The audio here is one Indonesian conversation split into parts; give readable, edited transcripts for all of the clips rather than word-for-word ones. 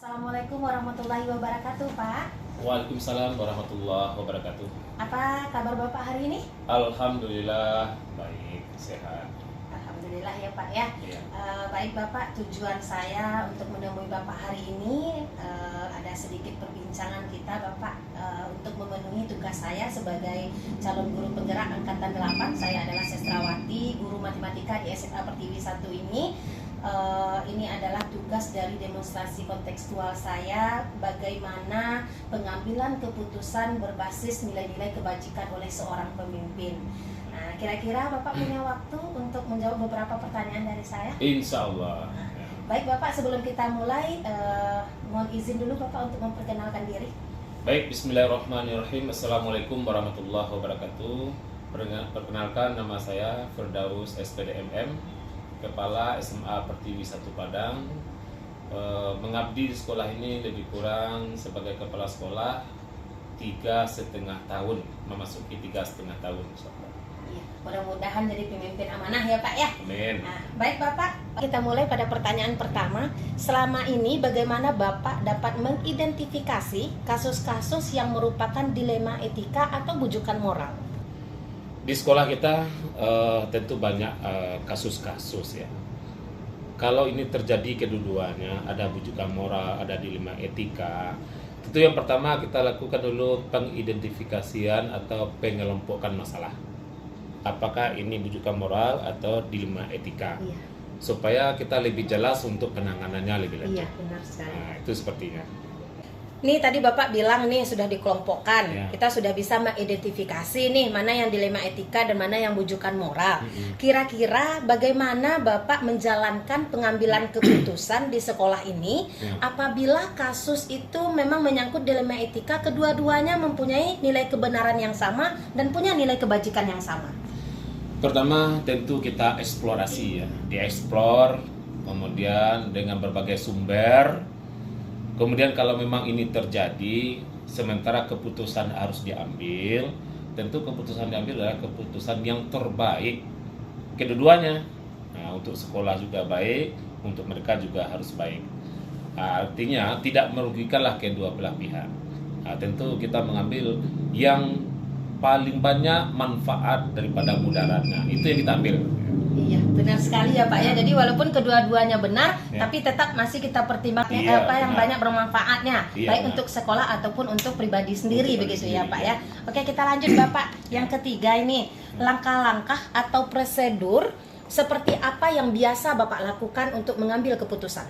Assalamualaikum warahmatullahi wabarakatuh, Pak. Waalaikumsalam warahmatullahi wabarakatuh. Apa kabar Bapak hari ini? Alhamdulillah baik, sehat. Alhamdulillah ya, Pak ya. Iya. Baik Bapak, tujuan saya untuk menemui Bapak hari ini ada sedikit perbincangan kita Bapak untuk memenuhi tugas saya sebagai calon guru penggerak angkatan 8. Saya adalah Sestrawati, guru matematika di SMA Pertiwi 1 ini. Ini adalah tugas dari demonstrasi kontekstual saya, bagaimana pengambilan keputusan berbasis nilai-nilai kebajikan oleh seorang pemimpin. Nah, kira-kira Bapak punya waktu untuk menjawab beberapa pertanyaan dari saya? Insya Allah. Baik Bapak, sebelum kita mulai, mohon izin dulu Bapak untuk memperkenalkan diri. Baik, bismillahirrahmanirrahim. Assalamualaikum warahmatullahi wabarakatuh. Perkenalkan, nama saya Firdaus SPDMM, Kepala SMA Pertiwi 1 Padang. Mengabdi di sekolah ini lebih kurang sebagai kepala sekolah 3,5 tahun, memasuki 3,5 tahun. Iya, mudah-mudahan jadi pemimpin amanah ya Pak ya. Amin. Nah, baik Bapak, kita mulai pada pertanyaan pertama. Selama ini bagaimana Bapak dapat mengidentifikasi kasus-kasus yang merupakan dilema etika atau bujukan moral? Di sekolah kita tentu banyak kasus-kasus ya. Kalau ini terjadi kedua-duanya, ada bujukan moral, ada dilema etika. Tentu yang pertama kita lakukan dulu pengidentifikasian atau pengelompokan masalah. Apakah ini bujukan moral atau dilema etika? Iya. Supaya kita lebih jelas untuk penanganannya lebih lanjut. Iya, benar sekali. Nah, itu sepertinya. Nih tadi Bapak bilang nih sudah dikelompokkan, Ya. kita sudah bisa mengidentifikasi nih mana yang dilema etika dan mana yang bujukan moral. Kira-kira bagaimana Bapak menjalankan pengambilan keputusan di sekolah ini Ya. apabila kasus itu memang menyangkut dilema etika, kedua-duanya mempunyai nilai kebenaran yang sama dan punya nilai kebajikan yang sama? Pertama tentu kita eksplorasi ya, dieksplor, kemudian dengan berbagai sumber. Kemudian kalau memang ini terjadi, sementara keputusan harus diambil, tentu keputusan diambil adalah keputusan yang terbaik kedua-duanya. Nah, untuk sekolah juga baik, untuk mereka juga harus baik. Artinya tidak merugikanlah kedua belah pihak. Nah, tentu kita mengambil yang paling banyak manfaat daripada mudaratnya. Itu yang kita ambil. Iya, benar sekali ya Pak ya. Jadi walaupun kedua-duanya benar, Ya. tapi tetap masih kita pertimbangkan Iya, apa yang benar. banyak bermanfaatnya, Iya, baik benar. untuk sekolah ataupun untuk pribadi sendiri Untuk begitu pribadi ya sendiri, Pak ya. ya. Oke, kita lanjut Bapak. Yang ketiga ini, langkah-langkah atau prosedur seperti apa yang biasa Bapak lakukan untuk mengambil keputusan?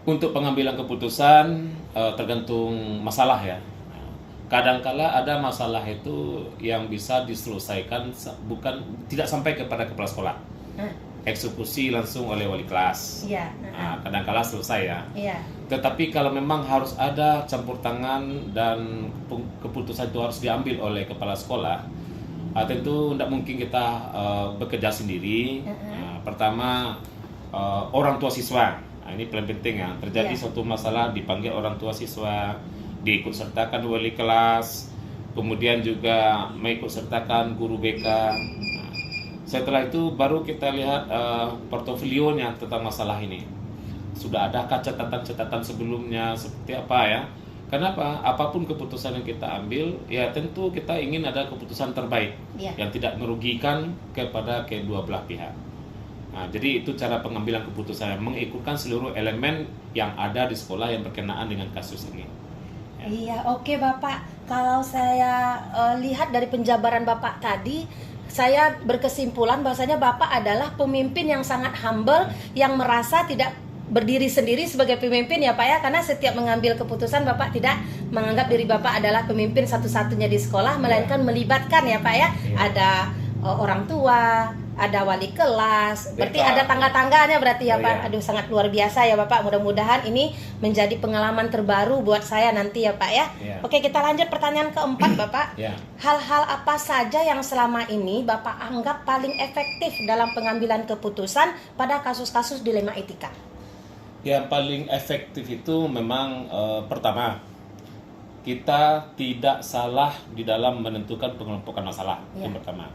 Untuk pengambilan keputusan tergantung masalah ya. Kadangkala ada masalah itu yang bisa diselesaikan tidak sampai kepada kepala sekolah. Eksekusi langsung oleh wali kelas. Iya. Nah, kadangkala selesai ya. Iya. Tetapi kalau memang harus ada campur tangan dan keputusan itu harus diambil oleh kepala sekolah, tentu tidak mungkin kita bekerja sendiri. Pertama orang tua siswa. Nah, ini paling penting ya. Terjadi Iya. suatu masalah, dipanggil orang tua siswa, diikut sertakan wali kelas, kemudian juga mengikut sertakan guru BK. Nah, setelah itu baru kita lihat portofolionya tentang masalah ini. Sudah adakah catatan-catatan sebelumnya seperti apa ya? Kenapa? Apapun keputusan yang kita ambil, ya tentu kita ingin ada keputusan terbaik Iya. yang tidak merugikan kepada kedua belah pihak. Nah, jadi itu cara pengambilan keputusan, mengikutkan seluruh elemen yang ada di sekolah yang berkenaan dengan kasus ini. Iya, oke Bapak. Kalau saya lihat dari penjabaran Bapak tadi, saya berkesimpulan bahwasanya Bapak adalah pemimpin yang sangat humble, yang merasa tidak berdiri sendiri sebagai pemimpin ya Pak ya, karena setiap mengambil keputusan Bapak tidak menganggap diri Bapak adalah pemimpin satu-satunya di sekolah, melainkan melibatkan ya Pak ya. Ada orang tua, ada wali kelas, berarti BK. ada tangga-tangganya berarti ya Oh, Pak. iya. Aduh, sangat luar biasa ya Bapak. Mudah-mudahan ini menjadi pengalaman terbaru buat saya nanti ya Pak ya. Iya. Oke, kita lanjut pertanyaan keempat Bapak. Ya. Hal-hal apa saja yang selama ini Bapak anggap paling efektif dalam pengambilan keputusan pada kasus-kasus dilema etika? Yang paling efektif itu memang pertama, kita tidak salah di dalam menentukan pengelompokan masalah. Ya. Yang pertama.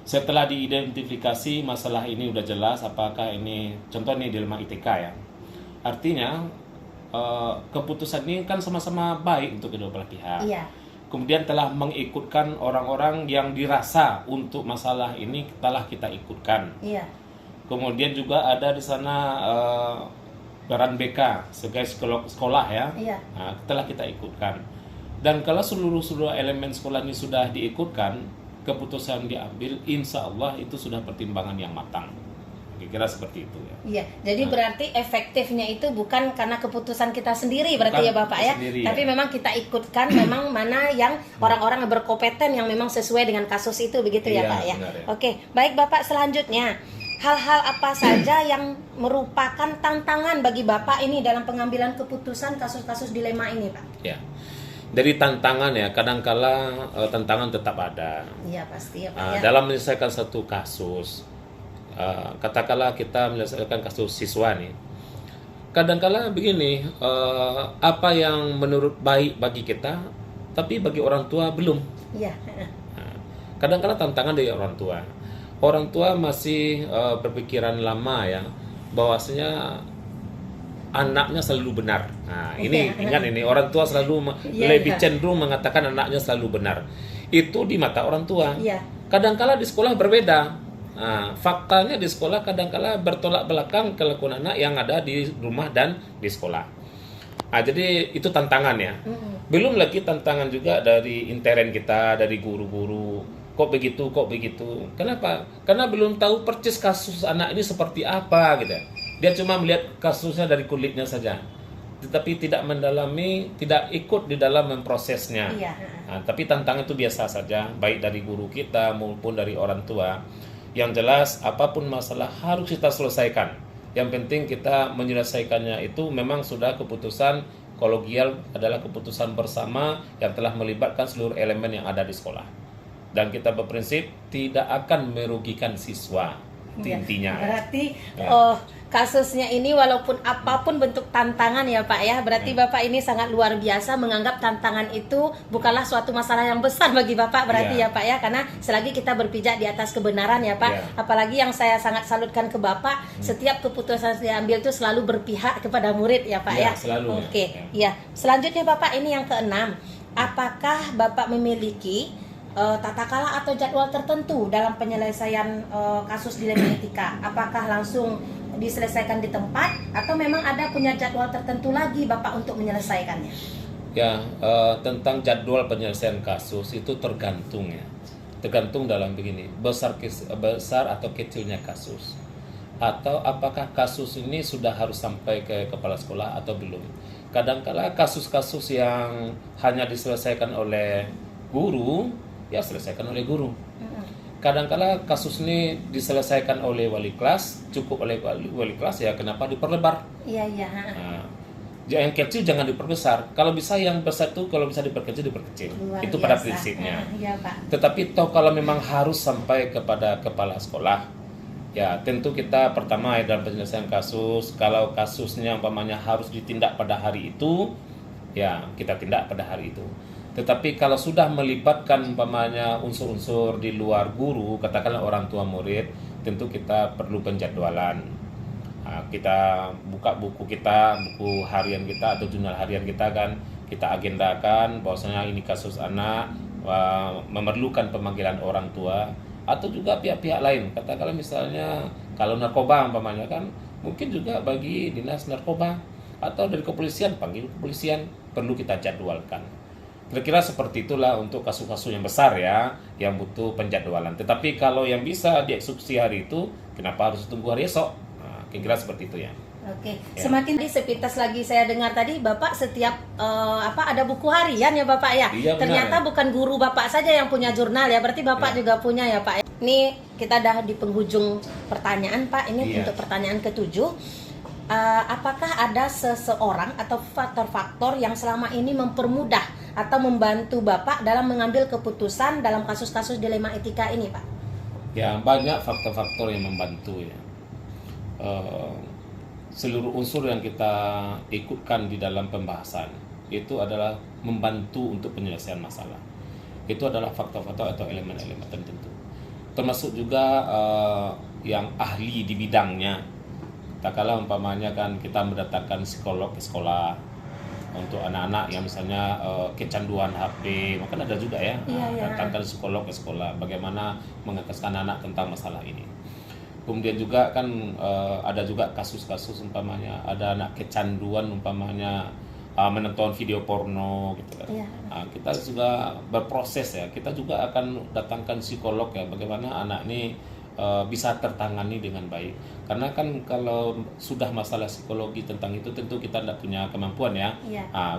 Setelah diidentifikasi masalah ini udah jelas apakah ini, contoh nih dilema ITK ya. Artinya keputusan ini kan sama-sama baik untuk kedua belah pihak. Iya. Kemudian telah mengikutkan orang-orang yang dirasa untuk masalah ini telah kita ikutkan. Iya. Kemudian juga ada di sana peran BK sebagai sekolah ya. Iya. Nah, telah kita ikutkan. Dan kalau seluruh elemen sekolah ini sudah diikutkan, keputusan diambil, insya Allah itu sudah pertimbangan yang matang. Kira-kira seperti itu ya. Iya, jadi berarti efektifnya itu bukan karena keputusan kita sendiri berarti Bukan ya Bapak ya, sendiri, tapi ya. memang kita ikutkan memang mana yang orang-orang yang berkompeten yang memang sesuai dengan kasus itu begitu ya Iya, Pak ya. benar ya. Oke, baik Bapak, selanjutnya hal-hal apa saja yang merupakan tantangan bagi Bapak ini dalam pengambilan keputusan kasus-kasus dilema ini Pak? Ya. Dari tantangan ya, kadangkala tantangan tetap ada. Iya pasti ya Pak ya. Dalam menyelesaikan satu kasus, katakanlah kita menyelesaikan kasus siswa nih, kadangkala begini, apa yang menurut baik bagi kita, tapi bagi orang tua belum. Iya. Kadangkala tantangan dari orang tua. Orang tua masih berpikiran lama ya, bahwasanya anaknya selalu benar. Nah, ini ingat ini, orang tua selalu lebih cenderung mengatakan anaknya selalu benar. Itu di mata orang tua. Iya. Kadangkala di sekolah berbeda. Nah, faktanya di sekolah kadangkala bertolak belakang kelakuan anak yang ada di rumah dan di sekolah. Nah, jadi itu tantangan ya. Belum lagi tantangan juga dari intern kita, dari guru-guru. Kok begitu? Kenapa? Karena belum tahu persis kasus anak ini seperti apa gitu. Dia cuma melihat kasusnya dari kulitnya saja, tetapi tidak mendalami, tidak ikut di dalam memprosesnya. Iya. Nah, tapi tantangan itu biasa saja, baik dari guru kita maupun dari orang tua. Yang jelas, apapun masalah harus kita selesaikan. Yang penting kita menyelesaikannya itu memang sudah keputusan kolegial, adalah keputusan bersama yang telah melibatkan seluruh elemen yang ada di sekolah. Dan kita berprinsip tidak akan merugikan siswa. Intinya. Berarti kasusnya ini walaupun apapun bentuk tantangan ya Pak ya, berarti Bapak ini sangat luar biasa menganggap tantangan itu bukanlah suatu masalah yang besar bagi Bapak berarti ya Pak ya, karena selagi kita berpijak di atas kebenaran ya Pak. Apalagi yang saya sangat salutkan ke Bapak, setiap keputusan yang diambil itu selalu berpihak kepada murid ya Pak ya. Selalu. Oke. Ya. Selanjutnya Bapak, ini yang keenam. Apakah Bapak memiliki tata kala atau jadwal tertentu dalam penyelesaian kasus dilema etika? Apakah langsung diselesaikan di tempat atau memang ada punya jadwal tertentu lagi Bapak untuk menyelesaikannya? Ya, tentang jadwal penyelesaian kasus itu tergantung ya. Tergantung dalam begini, besar atau kecilnya kasus. Atau apakah kasus ini sudah harus sampai ke kepala sekolah atau belum. Kadangkala kasus-kasus yang hanya diselesaikan oleh guru, ya selesaikan oleh guru. Kadangkala kasus ini diselesaikan oleh wali kelas, cukup oleh wali kelas, ya kenapa diperlebar? Iya. Nah, yang kecil jangan diperbesar. Kalau bisa yang besar itu kalau bisa diperkecil. Luar itu biasa. pada prinsipnya. Iya Pak. Tetapi toh kalau memang harus sampai kepada kepala sekolah, ya tentu kita pertama dalam penyelesaian kasus, kalau kasusnya umpamanya harus ditindak pada hari itu, ya kita tindak pada hari itu. Tetapi kalau sudah melibatkan umpamanya unsur-unsur di luar guru, katakanlah orang tua murid, tentu kita perlu penjadwalan. Nah, kita buka buku harian kita atau jurnal harian kita kan, kita agendakan bahwasanya ini kasus anak memerlukan pemanggilan orang tua atau juga pihak-pihak lain. Katakanlah misalnya kalau narkoba umpamanya kan, mungkin juga bagi dinas narkoba atau dari kepolisian, panggil kepolisian, perlu kita jadwalkan. Kira-kira seperti itulah untuk kasus-kasus yang besar ya, yang butuh penjadwalan. Tetapi kalau yang bisa dieksekusi hari itu, kenapa harus tunggu hari esok? Nah, kira-kira seperti itu ya. Oke. Semakin sepintas lagi saya dengar tadi Bapak setiap ada buku harian ya Bapak ya. Iya, benar, ternyata ya. Bukan guru Bapak saja yang punya jurnal ya, berarti Bapak juga punya ya Pak. Ini kita dah di penghujung pertanyaan Pak. Ini untuk pertanyaan ke-7. Apakah ada seseorang atau faktor-faktor yang selama ini mempermudah atau membantu Bapak dalam mengambil keputusan dalam kasus-kasus dilema etika ini Pak? Ya, banyak faktor-faktor yang membantu ya. Seluruh unsur yang kita ikutkan di dalam pembahasan itu adalah membantu untuk penyelesaian masalah. Itu adalah faktor-faktor atau elemen-elemen tertentu. Termasuk juga yang ahli di bidangnya. Tak kala umpamanya kan kita mendatangkan psikolog ke sekolah untuk anak-anak yang misalnya kecanduan HP, maka ada juga ya, datangkan psikolog ke sekolah bagaimana mengekaskan anak tentang masalah ini. Kemudian juga kan ada juga kasus-kasus umpamanya ada anak kecanduan umpamanya menonton video porno gitu kan. Kita juga berproses ya, kita juga akan datangkan psikolog ya bagaimana anak ini bisa tertangani dengan baik. Karena kan kalau sudah masalah psikologi tentang itu tentu kita tidak punya kemampuan ya.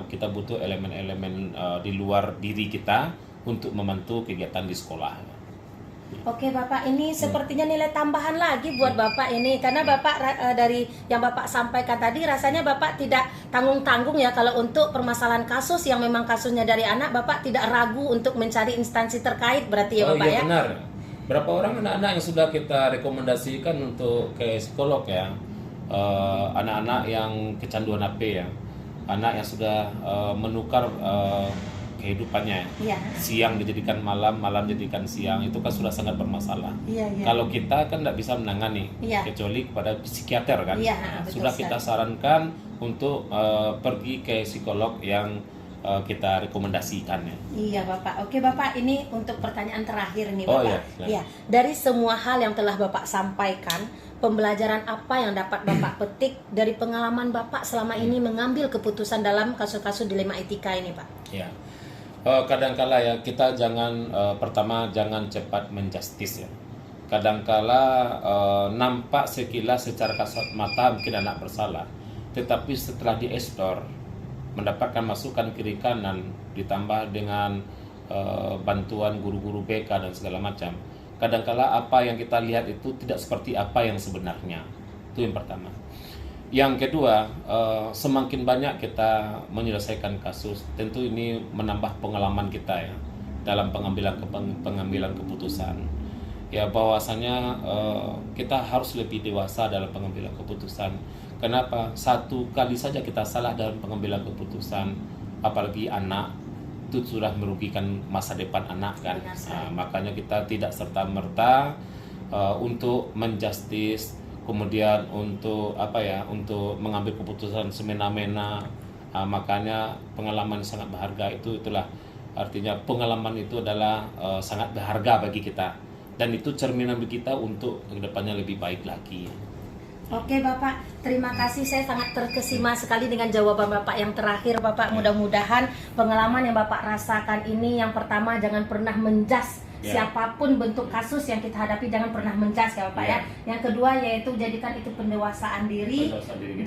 Kita butuh elemen-elemen di luar diri kita untuk membantu kegiatan di sekolah. Oke Bapak, ini sepertinya nilai tambahan lagi buat Bapak ini. Karena Bapak dari yang Bapak sampaikan tadi rasanya Bapak tidak tanggung-tanggung ya. Kalau untuk permasalahan kasus yang memang kasusnya dari anak, Bapak tidak ragu untuk mencari instansi terkait berarti ya Bapak ya? Benar. Berapa orang anak-anak yang sudah kita rekomendasikan untuk ke psikolog ya, anak-anak yang kecanduan HP ya, anak yang sudah menukar kehidupannya siang dijadikan malam, malam dijadikan siang, itu kan sudah sangat bermasalah. Kalau kita kan tidak bisa menangani kecuali kepada psikiater kan. Sudah kita sarankan untuk pergi ke psikolog yang kita rekomendasikan ya. Iya Bapak. Oke Bapak, ini untuk pertanyaan terakhir nih Bapak. Dari semua hal yang telah Bapak sampaikan, pembelajaran apa yang dapat Bapak petik dari pengalaman Bapak selama ini mengambil keputusan dalam kasus-kasus dilema etika ini Pak? Kadangkala ya kita jangan pertama jangan cepat menjustis ya. Kadangkala nampak sekilas secara kasat mata mungkin anak bersalah, tetapi setelah dieksplor mendapatkan masukan kiri kanan ditambah dengan bantuan guru-guru BK dan segala macam, kadangkala apa yang kita lihat itu tidak seperti apa yang sebenarnya. Itu yang pertama. Yang kedua, semakin banyak kita menyelesaikan kasus, tentu ini menambah pengalaman kita ya dalam pengambilan keputusan. Ya bahwasanya kita harus lebih dewasa dalam pengambilan keputusan. Kenapa? Satu kali saja kita salah dalam pengambilan keputusan, apalagi anak, itu sudah merugikan masa depan anak kan. Makanya kita tidak serta-merta untuk menjustis, kemudian untuk untuk mengambil keputusan semena-mena. Makanya pengalaman sangat berharga itulah artinya pengalaman itu adalah sangat berharga bagi kita, dan itu cerminan bagi kita untuk kedepannya lebih baik lagi. Oke Bapak, terima kasih. Saya sangat terkesima sekali dengan jawaban Bapak yang terakhir Bapak. Mudah-mudahan pengalaman yang Bapak rasakan ini, yang pertama jangan pernah menjas siapapun bentuk kasus yang kita hadapi, jangan pernah menjas ya Bapak ya. Yang kedua yaitu jadikan itu pendewasaan diri,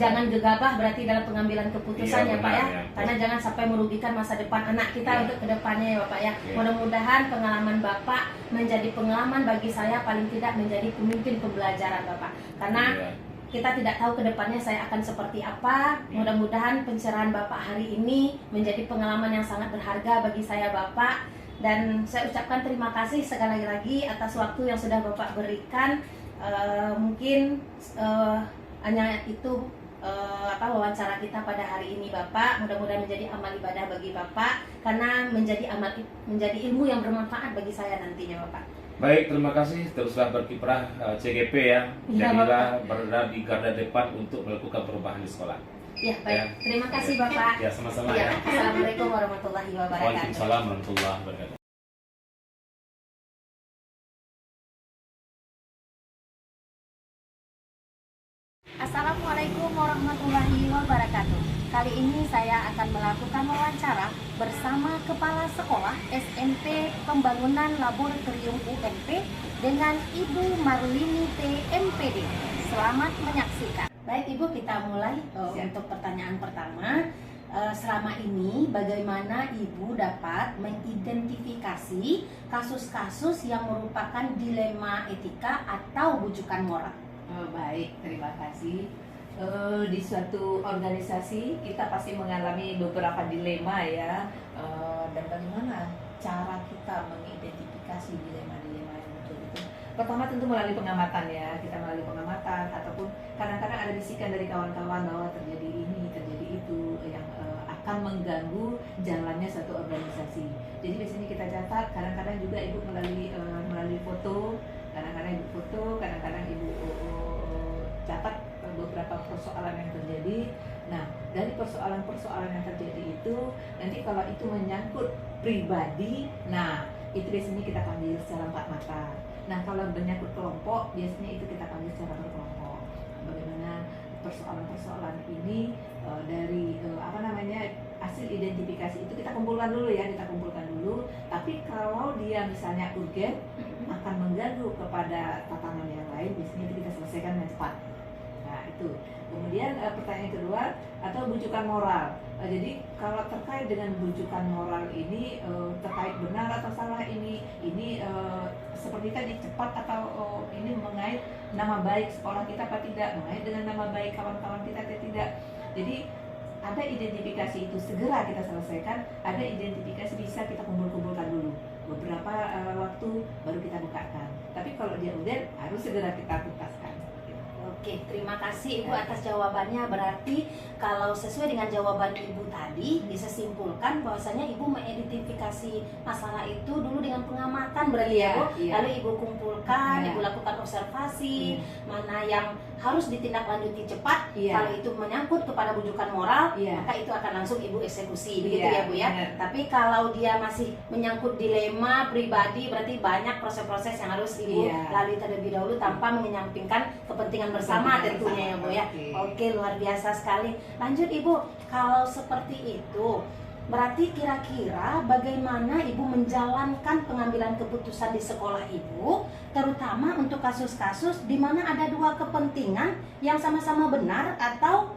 jangan gegabah berarti dalam pengambilan keputusan ya Pak ya. Karena jangan sampai merugikan masa depan anak kita untuk kedepannya ya Bapak ya. Mudah-mudahan pengalaman Bapak menjadi pengalaman bagi saya, paling tidak menjadi pemimpin pembelajaran Bapak. Karena kita tidak tahu kedepannya saya akan seperti apa. Mudah-mudahan pencerahan Bapak hari ini menjadi pengalaman yang sangat berharga bagi saya Bapak. Dan saya ucapkan terima kasih sekali lagi atas waktu yang sudah Bapak berikan. Mungkin hanya itu wawancara kita pada hari ini Bapak. Mudah-mudahan menjadi amal ibadah bagi Bapak, karena menjadi ilmu yang bermanfaat bagi saya nantinya Bapak. Baik, terima kasih. Teruslah berkiprah CGP ya. Jadilah berada di garda depan untuk melakukan perubahan di sekolah. Ya, baik. Terima kasih Bapak. Ya, sama-sama ya. Assalamualaikum warahmatullahi wabarakatuh. Waalaikumsalam warahmatullahi wabarakatuh. Assalamualaikum warahmatullahi wabarakatuh. Kali ini saya akan melakukan wawancara bersama Kepala Sekolah SMP Pembangunan Laboratorium UMP dengan Ibu Marlini T. MPD. Selamat menyaksikan. Baik Ibu, kita mulai untuk pertanyaan pertama. Selama ini bagaimana Ibu dapat mengidentifikasi kasus-kasus yang merupakan dilema etika atau bujukan moral? Baik, terima kasih. Di suatu organisasi kita pasti mengalami beberapa dilema ya, dan bagaimana cara kita mengidentifikasi dilema-dilema yang muncul itu. Pertama tentu melalui pengamatan ya, kita melalui pengamatan ataupun kadang-kadang ada bisikan dari kawan-kawan bahwa terjadi ini, terjadi itu yang akan mengganggu jalannya suatu organisasi. Jadi biasanya kita catat, kadang-kadang juga Ibu melalui foto, kadang-kadang Ibu foto, kadang-kadang Ibu catat beberapa persoalan yang terjadi. Nah, dari persoalan-persoalan yang terjadi itu, nanti kalau itu menyangkut pribadi, nah itu biasanya kita panggil secara empat mata. Nah, kalau menyangkut kelompok, biasanya itu kita panggil secara berkelompok. Bagaimana persoalan-persoalan ini dari hasil identifikasi itu kita kumpulkan dulu ya, Tapi kalau dia misalnya urgen akan mengganggu kepada tatanan yang lain, biasanya itu kita selesaikan dengan cepat. Nah itu. Kemudian pertanyaan kedua atau bujukan moral. Jadi kalau terkait dengan bujukan moral ini terkait benar atau salah ini seperti tadi cepat atau ini mengait nama baik sekolah kita apa tidak, mengait dengan nama baik kawan-kawan kita atau tidak. Jadi ada identifikasi itu segera kita selesaikan, ada identifikasi bisa kita kumpulkan dulu beberapa waktu baru kita bukakan. Tapi kalau dia udah harus segera kita tuntaskan. Oke, terima kasih Ibu atas jawabannya. Berarti kalau sesuai dengan jawaban Ibu tadi, bisa simpulkan bahwasanya Ibu mengidentifikasi masalah itu dulu dengan pengamatan berarti ya Bu. Iya. Lalu Ibu kumpulkan, Iya. Ibu lakukan observasi, mana yang harus ditindaklanjuti cepat. Iya. Kalau itu menyangkut kepada bujukan moral, Iya. maka itu akan langsung Ibu eksekusi, begitu Iya, ya Bu ya. benar. Tapi kalau dia masih menyangkut dilema pribadi, berarti banyak proses-proses yang harus Ibu Iya. lalui terlebih dahulu tanpa menyampingkan kepentingan bersama tentunya ya Bu ya. Oke, luar biasa sekali. Lanjut Ibu, kalau seperti itu berarti kira-kira bagaimana Ibu menjalankan pengambilan keputusan di sekolah Ibu, terutama untuk kasus-kasus di mana ada dua kepentingan yang sama-sama benar atau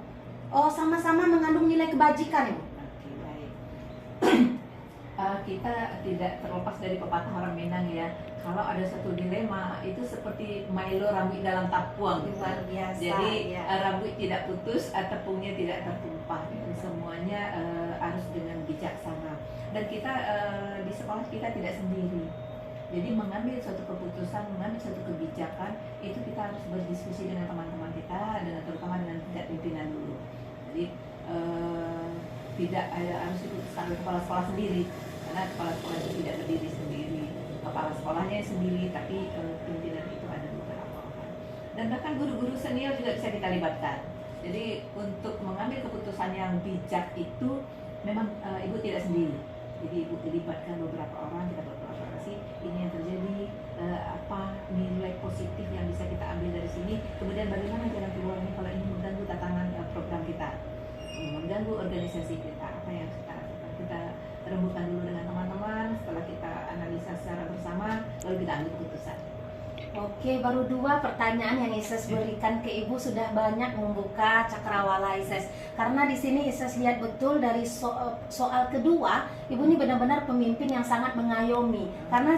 sama-sama mengandung nilai kebajikan Ibu? Oke, baik. Kita tidak terlepas dari pepatah orang Minang ya. Kalau ada satu dilema itu seperti Milo rambut dalam tapuang. Luar biasa. Jadi ya. rambut tidak putus, tepungnya tidak tertumpah. Itu semuanya harus dengan bijaksana. Dan kita di sekolah kita tidak sendiri. Jadi mengambil suatu keputusan, mengambil suatu kebijakan itu kita harus berdiskusi dengan teman-teman kita, terutama dengan tingkat pimpinan dulu. Jadi tidak harus diputuskan oleh kepala sekolah sendiri, karena kepala sekolah itu tidak berdiri sendiri, kepala sekolahnya sendiri, tapi pimpinan itu ada beberapa orang. Dan bahkan guru-guru senior juga bisa kita libatkan. Jadi untuk mengambil keputusan yang bijak itu memang ibu tidak sendiri. Jadi ibu dilibatkan beberapa orang, kita berkolaborasi. Ini yang terjadi, apa nilai positif yang bisa kita ambil dari sini. Kemudian bagaimana jalan keluarnya kalau ini mengganggu tatanan program kita, mengganggu organisasi kita, apa yang kita lakukan. Kita rembukan dulu dengan teman-teman, setelah kita analisa secara bersama, lalu kita ambil keputusan. Oke, baru 2 pertanyaan yang Ises berikan ke Ibu sudah banyak membuka cakrawala Ises. Karena di sini Ises lihat betul dari soal kedua, Ibu ini benar-benar pemimpin yang sangat mengayomi. Karena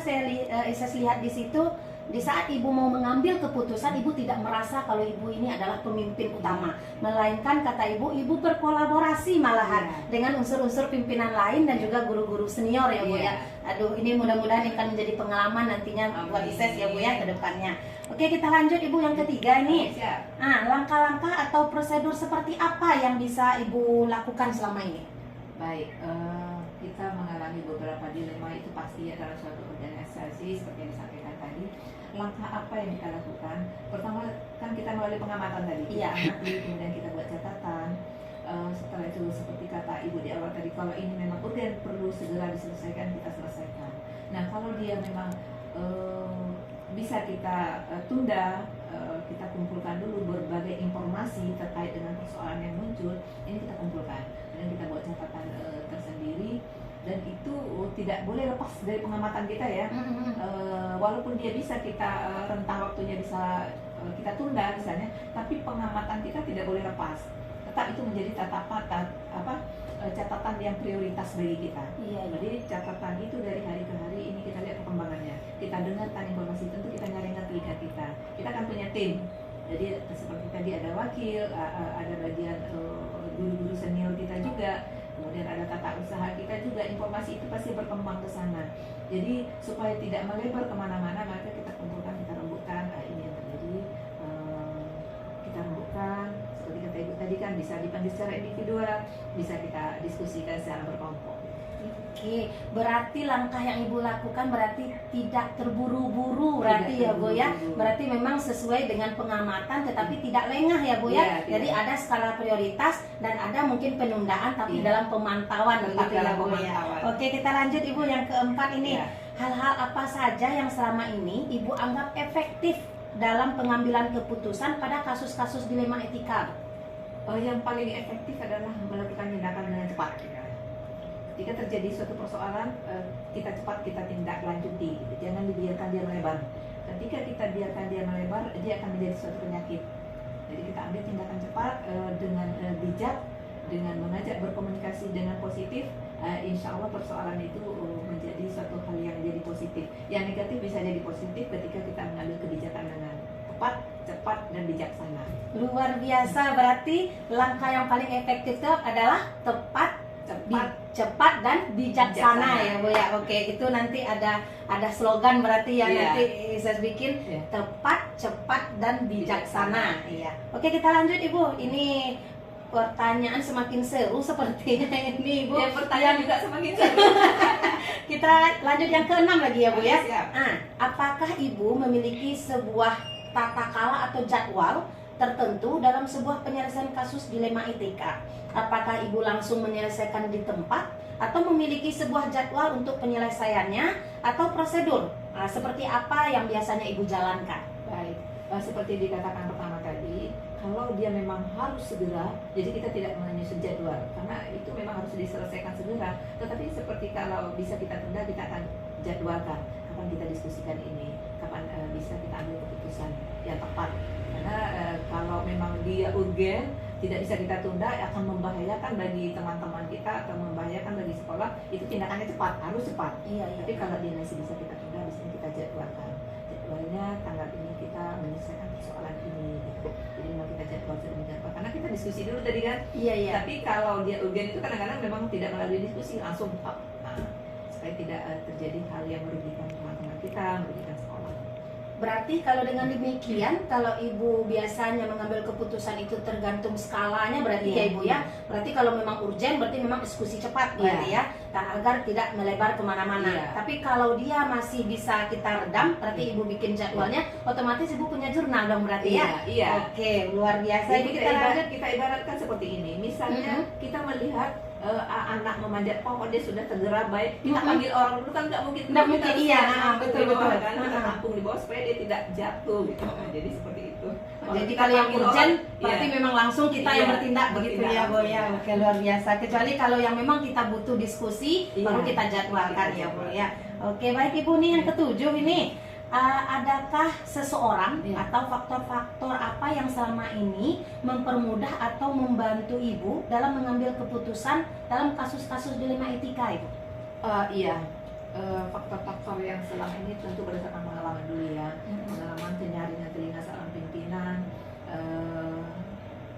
Ises lihat di situ, di saat Ibu mau mengambil keputusan, Ibu tidak merasa kalau Ibu ini adalah pemimpin utama, melainkan kata Ibu berkolaborasi malahan dengan unsur-unsur pimpinan lain dan juga guru-guru senior ya Bu ya. Aduh, ini mudah-mudahan akan menjadi pengalaman nantinya buat Ises ya Bu ya ke depannya. Oke, kita lanjut Ibu yang ketiga ini. Langkah-langkah atau prosedur seperti apa yang bisa Ibu lakukan selama ini? Baik, kita mengalami beberapa dilema itu pasti ya dalam suatu organisasi seperti yang disampaikan tadi. Langkah apa yang kita lakukan? Pertama kan kita melalui pengamatan tadi, kita amati, kemudian kita buat catatan. Setelah itu seperti kata Ibu di awal tadi, kalau ini memang urgen perlu segera diselesaikan, kita selesaikan. Nah kalau dia memang bisa kita tunda, kita kumpulkan dulu berbagai informasi terkait dengan persoalan yang muncul, ini kita kumpulkan dan kita buat catatan tersendiri. Dan itu tidak boleh lepas dari pengamatan kita ya. Walaupun dia bisa kita rentang waktunya bisa kita tunda misalnya, tapi pengamatan kita tidak boleh lepas. Tetap itu menjadi catatan yang prioritas bagi kita. Jadi catatan itu dari hari ke hari ini kita lihat perkembangannya. Kita dengarkan informasi, tentu kita nyaringkan telinga kita. Kita akan punya tim. Jadi seperti tadi ada wakil, ada bagian guru-guru senior kita juga. Kemudian ada tata usaha kita juga, informasi itu pasti berkembang ke sana. Jadi supaya tidak melebar kemana-mana, maka kita kumpulkan, kita rembukkan. Ini yang terjadi, kita rembukkan. Seperti kata Ibu tadi kan bisa dipanggil secara individual, bisa kita diskusikan secara berkelompok. Oke, berarti langkah yang Ibu lakukan berarti tidak terburu-buru berarti ya Bu ya. terburu-buru. Berarti memang sesuai dengan pengamatan tetapi tidak lengah ya Bu ya. Iya, Jadi tidak. ada skala prioritas dan ada mungkin penundaan tapi Iya. dalam pemantauan Tetap begitu ya dalam Bu ya. pemantauan. Oke, kita lanjut Ibu yang keempat ini. Iya. Hal-hal apa saja yang selama ini Ibu anggap efektif dalam pengambilan keputusan pada kasus-kasus dilema etika? Yang paling efektif adalah melakukan tindakan dengan cepat. Ketika terjadi suatu persoalan, kita cepat kita tindak lanjuti, gitu. Jangan dibiarkan dia melebar. Ketika kita biarkan dia melebar, dia akan menjadi suatu penyakit. Jadi kita ambil tindakan cepat dengan bijak, dengan mengajak berkomunikasi dengan positif. Insya Allah persoalan itu menjadi suatu hal yang jadi positif. Yang negatif bisa jadi positif ketika kita mengambil kebijakan dengan tepat, cepat, dan bijaksana. Luar biasa, berarti langkah yang paling efektif itu adalah tepat, cepat dan bijaksana ya Bu ya. Oke, itu nanti ada slogan berarti ya. Iya. Nanti saya bikin Iya. tepat, cepat dan bijaksana. Iya. Oke, kita lanjut Ibu. Ini pertanyaan semakin seru sepertinya ini Ibu. Yang pertanyaan juga semakin seru. Kita lanjut yang keenam lagi ya Bu ya. Siap. Apakah Ibu memiliki sebuah tata kala atau jadwal tertentu dalam sebuah penyelesaian kasus dilema etika? Apakah Ibu langsung menyelesaikan di tempat atau memiliki sebuah jadwal untuk penyelesaiannya atau prosedur? Seperti apa yang biasanya Ibu jalankan? Baik, seperti dikatakan pertama tadi, kalau dia memang harus segera, jadi kita tidak menyusun jadwal karena itu memang harus diselesaikan segera. Tetapi seperti kalau bisa kita tunda, kita akan jadwalkan kapan kita diskusikan ini, kapan bisa kita ambil keputusan yang tepat. Karena kalau memang dia urgen, tidak bisa kita tunda, akan membahayakan bagi teman-teman kita atau membahayakan bagi sekolah. Itu tindakannya cepat, harus cepat. Iya. Tapi kalau dia masih bisa kita tunda, biasanya kita jadwalkan. Jadwalnya tanggal ini kita menyelesaikan persoalan ini gitu. Jadi memang kita jadwal sedemikian rupa. Karena kita diskusi dulu tadi kan. Iya. Tapi kalau dia urgen itu kadang-kadang memang tidak melalui diskusi, langsung up. Nah, supaya tidak terjadi hal yang merugikan teman-teman kita, merugikan sekolah. Berarti kalau dengan demikian, kalau Ibu biasanya mengambil keputusan itu tergantung skalanya berarti ya Ibu ya. Berarti kalau memang urgen berarti memang diskusi cepat berarti ya, agar tidak melebar kemana-mana. Iya. Tapi kalau dia masih bisa kita redam, berarti Ibu bikin jadwalnya, otomatis Ibu punya jurnal dong berarti ya. Iya. Oke, luar biasa. Jadi Ibu kita lanjut. kita ibaratkan seperti ini. Misalnya kita melihat anak memanjat pohon, dia sudah tergerak baik, kita panggil orang dulu kan nggak mungkin. Nggak mungkin, Kita harus iya, nampung betul, di bawah, betul. kan? Kita tampung di bawah supaya dia tidak jatuh gitu. Jadi seperti itu. Jadi kita kalau yang panggil urgen orang, berarti iya. memang langsung kita yang Iya, bertindak begitu bertindak ya Bu ya. langsung. Oke, luar biasa. Kecuali kalau yang memang kita butuh diskusi Iya, baru kita jadwalkan kita ya Bu jadwalkan. ya. Oke, baik Ibu nih yang ketujuh ini. Adakah seseorang Iya. atau faktor-faktor apa yang selama ini mempermudah atau membantu Ibu dalam mengambil keputusan dalam kasus-kasus dilema etika Ibu? Iya. Faktor-faktor yang selama ini tentu berdasarkan pengalaman dulu ya. Pengalaman penyaringan telinga seorang pimpinan.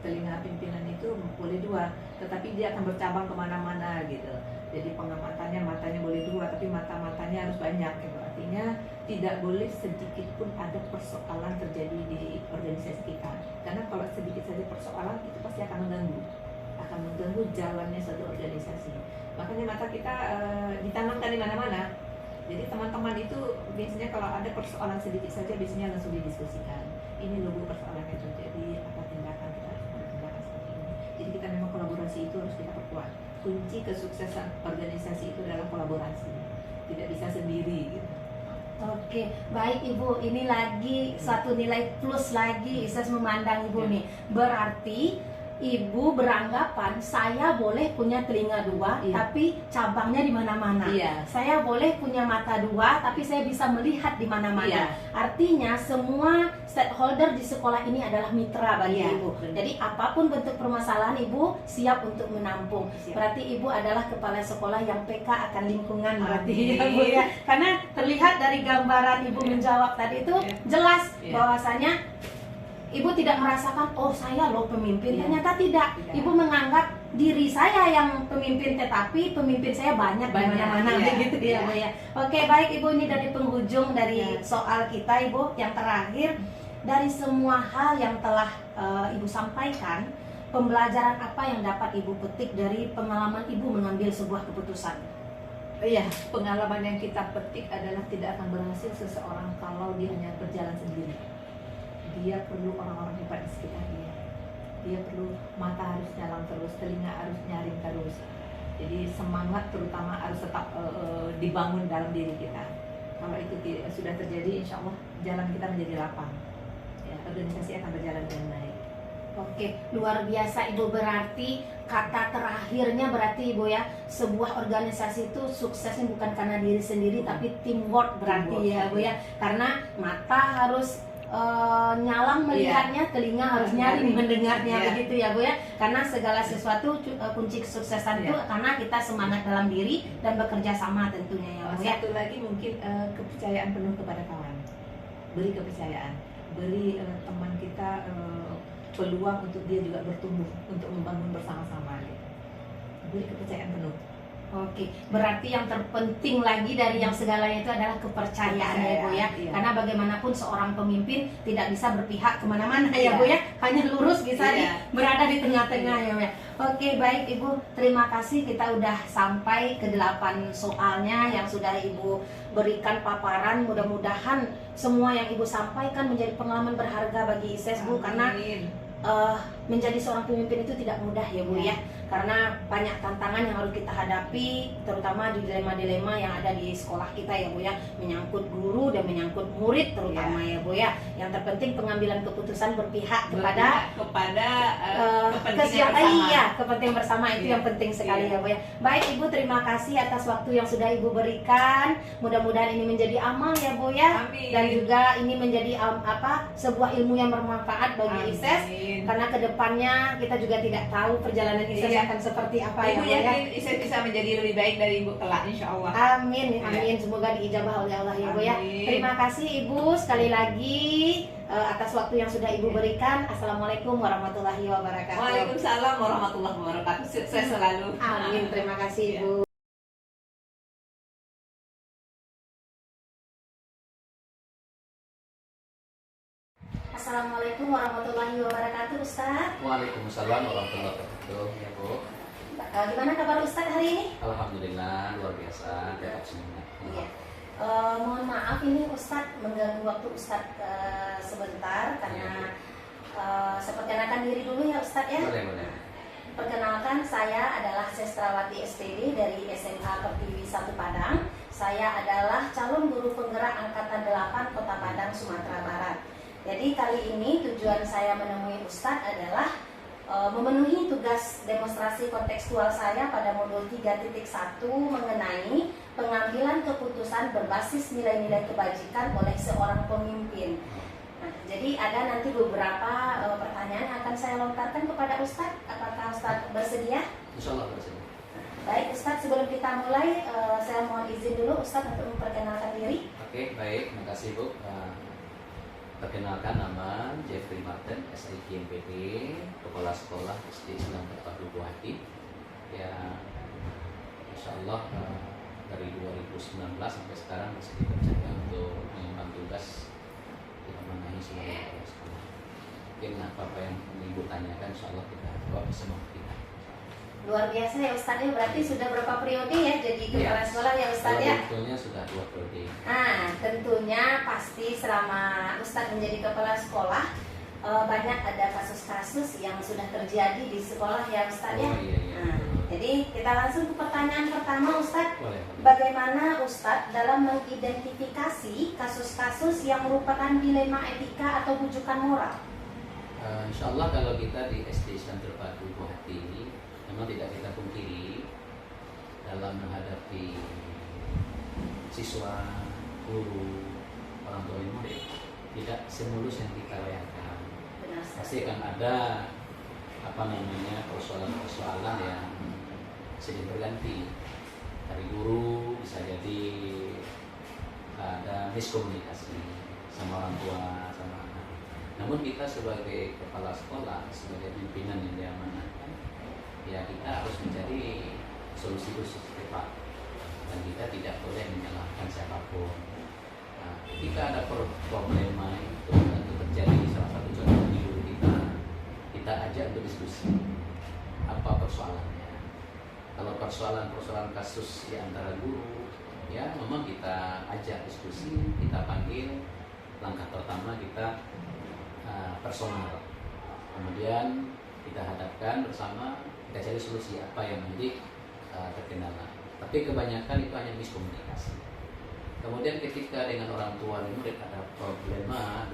Telinga pimpinan itu boleh dua, tetapi dia akan bercabang kemana-mana gitu. Jadi pengamatannya matanya boleh dua, tapi mata-matanya harus banyak gitu. Artinya tidak boleh sedikit pun ada persoalan terjadi di organisasi kita. Karena kalau sedikit saja persoalan itu pasti akan mengganggu jalannya suatu organisasi. Makanya mata kita ditanamkan di mana-mana. Jadi teman-teman itu biasanya kalau ada persoalan sedikit saja biasanya langsung didiskusikan. Ini logo persoalan yang terjadi, apa tindakan kita harus tindakan seperti ini. Jadi kita memang kolaborasi itu harus kita perkuat. Kunci kesuksesan organisasi itu adalah kolaborasi. Tidak bisa sendiri gitu. Oke, baik Ibu. Ini lagi satu nilai plus lagi Ises memandang Ibu nih. Berarti Ibu beranggapan saya boleh punya telinga dua, tapi cabangnya di mana-mana. Iya. Saya boleh punya mata dua, tapi saya bisa melihat di mana-mana. Iya. Artinya semua stakeholder di sekolah ini adalah mitra bagi Iya, Ibu. benar. Jadi apapun bentuk permasalahan Ibu siap untuk menampung. Siap. Berarti Ibu adalah kepala sekolah yang PK akan lingkungan berarti Amin. ya Bu ya. Karena terlihat dari gambaran Ibu menjawab tadi itu jelas bahwasanya Ibu tidak merasakan, oh saya loh pemimpin. Ternyata tidak. Ibu menganggap diri saya yang pemimpin, tetapi pemimpin saya banyak di mana-mana gitu ya Bu ya. Oke, baik Ibu, ini dari penghujung dari soal kita Ibu yang terakhir. Dari semua hal yang telah Ibu sampaikan, pembelajaran apa yang dapat Ibu petik dari pengalaman Ibu mengambil sebuah keputusan? Iya, pengalaman yang kita petik adalah tidak akan berhasil seseorang kalau dia hanya berjalan sendiri. Dia perlu orang-orang hebat di sekitar dia. Dia perlu mata harus nyala terus, telinga harus nyaring terus. Jadi semangat terutama harus tetap dibangun dalam diri kita. Kalau itu sudah terjadi, insya Allah jalan kita menjadi lapang. Ya, organisasi akan berjalan dengan baik. Oke, luar biasa Ibu. Berarti kata terakhirnya berarti Ibu ya, sebuah organisasi itu suksesnya bukan karena diri sendiri tapi teamwork berarti Teamwork, ya Bu ya. Karena mata harus nyalang melihatnya, telinga harus nyaring mendengarnya, begitu ya Bu ya. Karena segala sesuatu kunci kesuksesan itu karena kita semangat dalam diri dan bekerja sama tentunya ya Bu ya. Satu lagi mungkin kepercayaan penuh kepada kawan. Beri kepercayaan, beri teman kita peluang untuk dia juga bertumbuh, untuk membangun bersama-sama. Beri kepercayaan penuh. Oke, berarti yang terpenting lagi dari yang segalanya itu adalah kepercayaan ya Bu ya. Iya. Karena bagaimanapun seorang pemimpin tidak bisa berpihak kemana-mana ya Bu ya. Hanya lurus bisa berada di tengah-tengah ya Bu ya. Oke, baik Ibu, terima kasih. Kita udah sampai ke 8 soalnya yang sudah Ibu berikan paparan. Mudah-mudahan semua yang Ibu sampaikan menjadi pengalaman berharga bagi ISES Bu. Karena menjadi seorang pemimpin itu tidak mudah ya Bu ya. Karena banyak tantangan yang harus kita hadapi, terutama di dilema-dilema yang ada di sekolah kita ya Bu ya, menyangkut guru dan menyangkut murid terutama ya Bu ya. Yang terpenting pengambilan keputusan berpihak kepada kepentingan bersama itu yang penting sekali ya Bu ya. Baik Ibu, terima kasih atas waktu yang sudah Ibu berikan. Mudah-mudahan ini menjadi amal ya Bu ya. Amin. Dan juga ini menjadi sebuah ilmu yang bermanfaat bagi ISES. Karena kedepannya kita juga tidak tahu perjalanan ISES akan seperti apa Ibu ya Bu ya. yakin ISES bisa menjadi lebih baik dari Ibu kelak, insya Allah. Amin, amin. Semoga diijabah oleh Allah ya Bu ya. Terima kasih Ibu sekali lagi atas waktu yang sudah Ibu berikan. Assalamualaikum warahmatullahi wabarakatuh. Waalaikumsalam warahmatullahi wabarakatuh. Sukses selalu. Amin, terima kasih Ibu. Assalamualaikum warahmatullahi wabarakatuh Ustaz. Waalaikumsalam warahmatullahi wabarakatuh. Ya Bu. Gimana kabar Ustaz hari ini? Alhamdulillah luar biasa. Dapat semangat. Iya. Mohon maaf ini Ustaz mengganggu waktu Ustaz sebentar karena saya perkenalkan diri dulu ya Ustaz ya. Boleh. Perkenalkan, saya adalah Sestrawati SPD dari SMA Pertiwi 1 Padang. Saya adalah calon guru penggerak angkatan 8 Kota Padang, Sumatera Barat. Jadi kali ini tujuan saya menemui Ustadz adalah memenuhi tugas demonstrasi kontekstual saya pada modul 3.1 mengenai pengambilan keputusan berbasis nilai-nilai kebajikan oleh seorang pemimpin. Nah, jadi ada nanti beberapa pertanyaan yang akan saya lontarkan kepada Ustadz. Apakah Ustadz bersedia? Insya Allah bersedia. Baik Ustadz, sebelum kita mulai, saya mohon izin dulu Ustadz untuk memperkenalkan diri. Oke, baik. Makasih Bu. Perkenalkan, nama Jeffrey Martin, SIG MPD, Kepala Sekolah SD Islam Terpadu Buahati. Ya, insya Allah dari 2019 sampai sekarang masih dipercaya untuk mengemban tugas kita menahi sebagai kepala sekolah. Mungkin apa yang Ibu tanyakan, insya Allah kita jawab semua kita. Luar biasa ya Ustadz ya, berarti sudah berapa periode ya jadi kepala sekolah ya Ustadz ya? Tentunya sudah 2 periode. Nah, tentunya pasti selama Ustadz menjadi kepala sekolah banyak ada kasus-kasus yang sudah terjadi di sekolah ya Ustadz ya. Iya. Nah, jadi kita langsung ke pertanyaan pertama Ustadz. Boleh. Bagaimana Ustadz dalam mengidentifikasi kasus-kasus yang merupakan dilema etika atau bujukan moral? Insya Allah kalau kita di SD Islam Terpadu Buahati ini memang tidak kita pungkiri dalam menghadapi siswa, guru, orang tua murid tidak semulus yang kita bayangkan. Benar, Pasti akan ada persoalan-persoalan yang silih berganti. Dari guru bisa jadi ada miskomunikasi sama orang tua, sama anak. Namun kita sebagai kepala sekolah, sebagai pimpinan yang diamanahkan, ya kita harus mencari solusi cepat dan kita tidak boleh menyalahkan siapapun. Nah, ketika ada problema itu terjadi, salah satu contoh di guru kita ajak untuk diskusi apa persoalannya. Kalau persoalan-persoalan kasus di antara guru, ya memang kita ajak diskusi, kita panggil. Langkah pertama kita personal, kemudian kita hadapkan bersama, kita cari solusi apa yang menjadi terkendala. Tapi kebanyakan itu hanya miskomunikasi. Kemudian ketika dengan orang tua dan murid ada problema,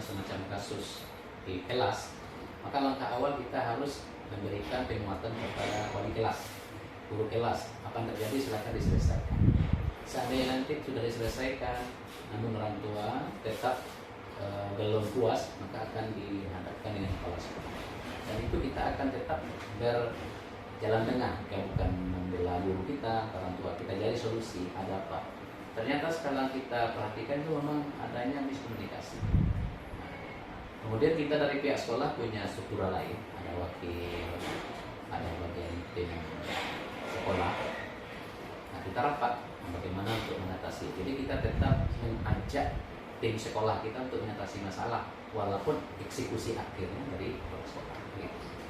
semacam kasus di kelas, maka langkah awal kita harus memberikan penguatan kepada wali kelas, guru kelas. Apa yang terjadi silakan diselesaikan. Seandainya nanti sudah diselesaikan, namun orang tua tetap belum puas, maka akan dihadapkan dengan kepala sekolah. Dan itu kita akan tetap berjalan tengah, bukan membela guru kita, orang tua. Kita cari solusi, ada apa. Ternyata sekarang kita perhatikan itu memang adanya miskomunikasi. Kemudian kita dari pihak sekolah punya struktur lain, ada wakil, ada bagian tim sekolah. Nah, kita rapat bagaimana untuk mengatasi. Jadi kita tetap mengajak tim sekolah kita untuk mengatasi masalah, walaupun eksekusi akhirnya dari sekolah.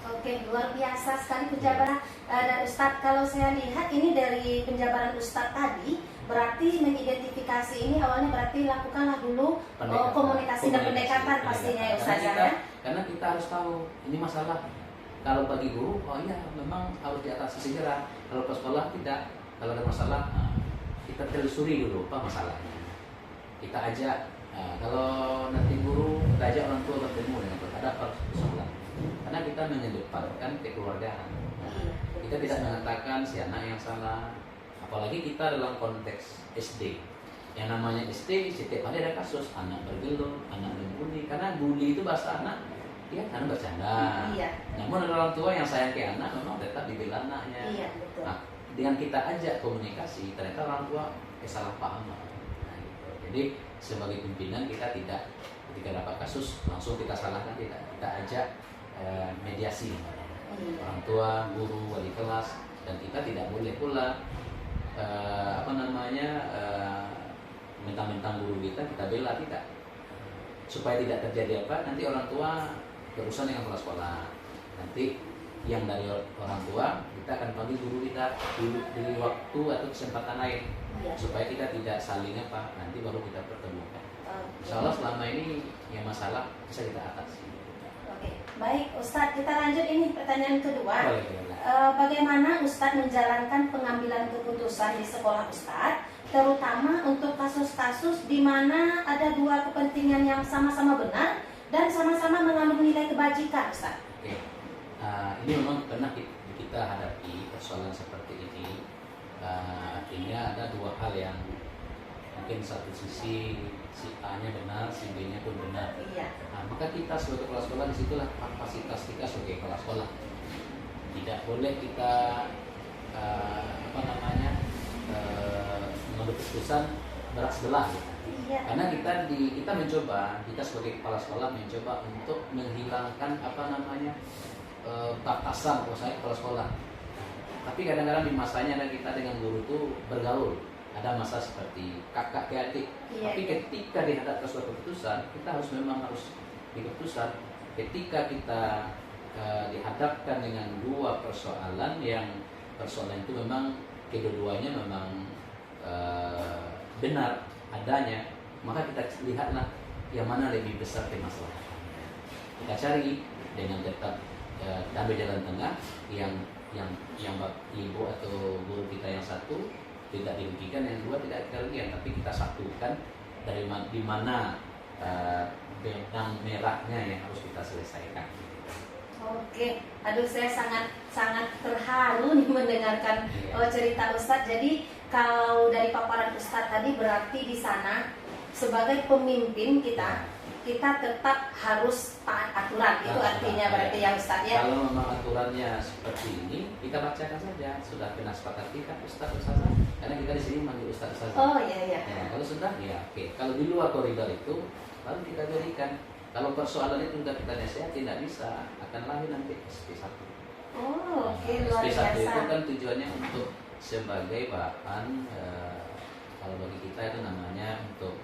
Oke, luar biasa sekali penjabaran dan Ustadz. Kalau saya lihat ini dari penjabaran Ustadz tadi, berarti mengidentifikasi ini awalnya berarti lakukanlah dulu komunikasi dan pendekatan pastinya ya Ustadz ya. Karena kita harus tahu ini masalah. Kalau bagi guru, oh iya memang harus diatasi segera. Kalau ke sekolah tidak. Kalau ada masalah, kita telusuri dulu apa masalahnya. Kita ajak. Kalau nanti guru, kita ajak orang tua bertemu dengan ada persoalan. Karena kita mengedepankan kekeluargaan. Kita tidak mengatakan si anak yang salah. Apalagi kita dalam konteks SD. Yang namanya SD, setiap hari ada kasus anak bergelut, anak membuli. Karena bully itu bahasa anak, ya anak bercanda. Iya. Namun ada orang tua yang sayang ke anak, memang tetap dibela anaknya. Iya, betul. Nah, dengan kita ajak komunikasi, ternyata orang tua kesalahpahaman. Nah, gitu. Jadi sebagai pimpinan kita tidak ketika dapat kasus langsung kita salahkan, tidak. Kita ajak mediasi. Orang tua, guru, wali kelas, dan kita tidak boleh pula mentang-mentang guru kita bela, tidak. Supaya tidak terjadi apa, nanti orang tua berurusan dengan kepala sekolah. Nanti yang dari orang tua kita akan panggil guru kita di waktu atau kesempatan lain, supaya kita tidak saling nanti baru kita pertemukan. Insya Allah selama ini yang masalah bisa kita atasi. Oke, baik Ustadz, kita lanjut ini pertanyaan kedua. Boleh. Bagaimana Ustadz menjalankan pengambilan keputusan di sekolah Ustadz, terutama untuk kasus-kasus di mana ada dua kepentingan yang sama-sama benar dan sama-sama mengandung nilai kebajikan, Ustadz? Oke. Ini memang pernah kita hadapi persoalan seperti ini. Artinya ada dua hal yang mungkin satu sisi si A-nya benar, si B-nya pun benar. Iya. Nah, maka kita sebagai kepala sekolah disitulah kapasitas kita sebagai kepala sekolah. Tidak boleh kita mengambil keputusan berat sebelah. Iya. Karena kita mencoba, kita sebagai kepala sekolah mencoba untuk menghilangkan batasan kalau saya kepala sekolah. Tapi kadang-kadang di masanya kita dengan guru itu bergaul. Ada masa seperti kakak ke adik. Iya. Tapi ketika dihadapkan suatu keputusan, kita harus di keputusan. Ketika kita dihadapkan dengan dua persoalan yang persoalan itu memang kedua-duanya memang benar adanya, maka kita lihatlah yang mana lebih besar kemaslahatan. Kita cari dengan tetap ambil jalan tengah yang ibu atau guru kita yang satu tidak dirugikan, yang dua tidak kerugian, tapi kita satukan dari di mana benang merahnya yang harus kita selesaikan. Oke, aduh saya sangat terharu nih mendengarkan cerita Ustadz. Jadi kalau dari paparan Ustadz tadi berarti di sana sebagai pemimpin kita tetap harus taat aturan. Itu artinya berarti ya Ustadz ya. Kalau memang aturannya seperti ini, kita bacakan saja. Sudah kena sepakati kan Ustadz Ustazah. Karena kita di sini manggil Ustadz Ustazah. Oh iya. Ya, kalau sudah ya oke. Kalau di luar koridor itu baru kita berikan. Kalau persoalan itu sudah kita nasihat tidak bisa, akan lahir nanti SP1. Oh, oke, luar SP1 biasa. itu kan tujuannya untuk sebagai bahan kalau bagi kita itu namanya untuk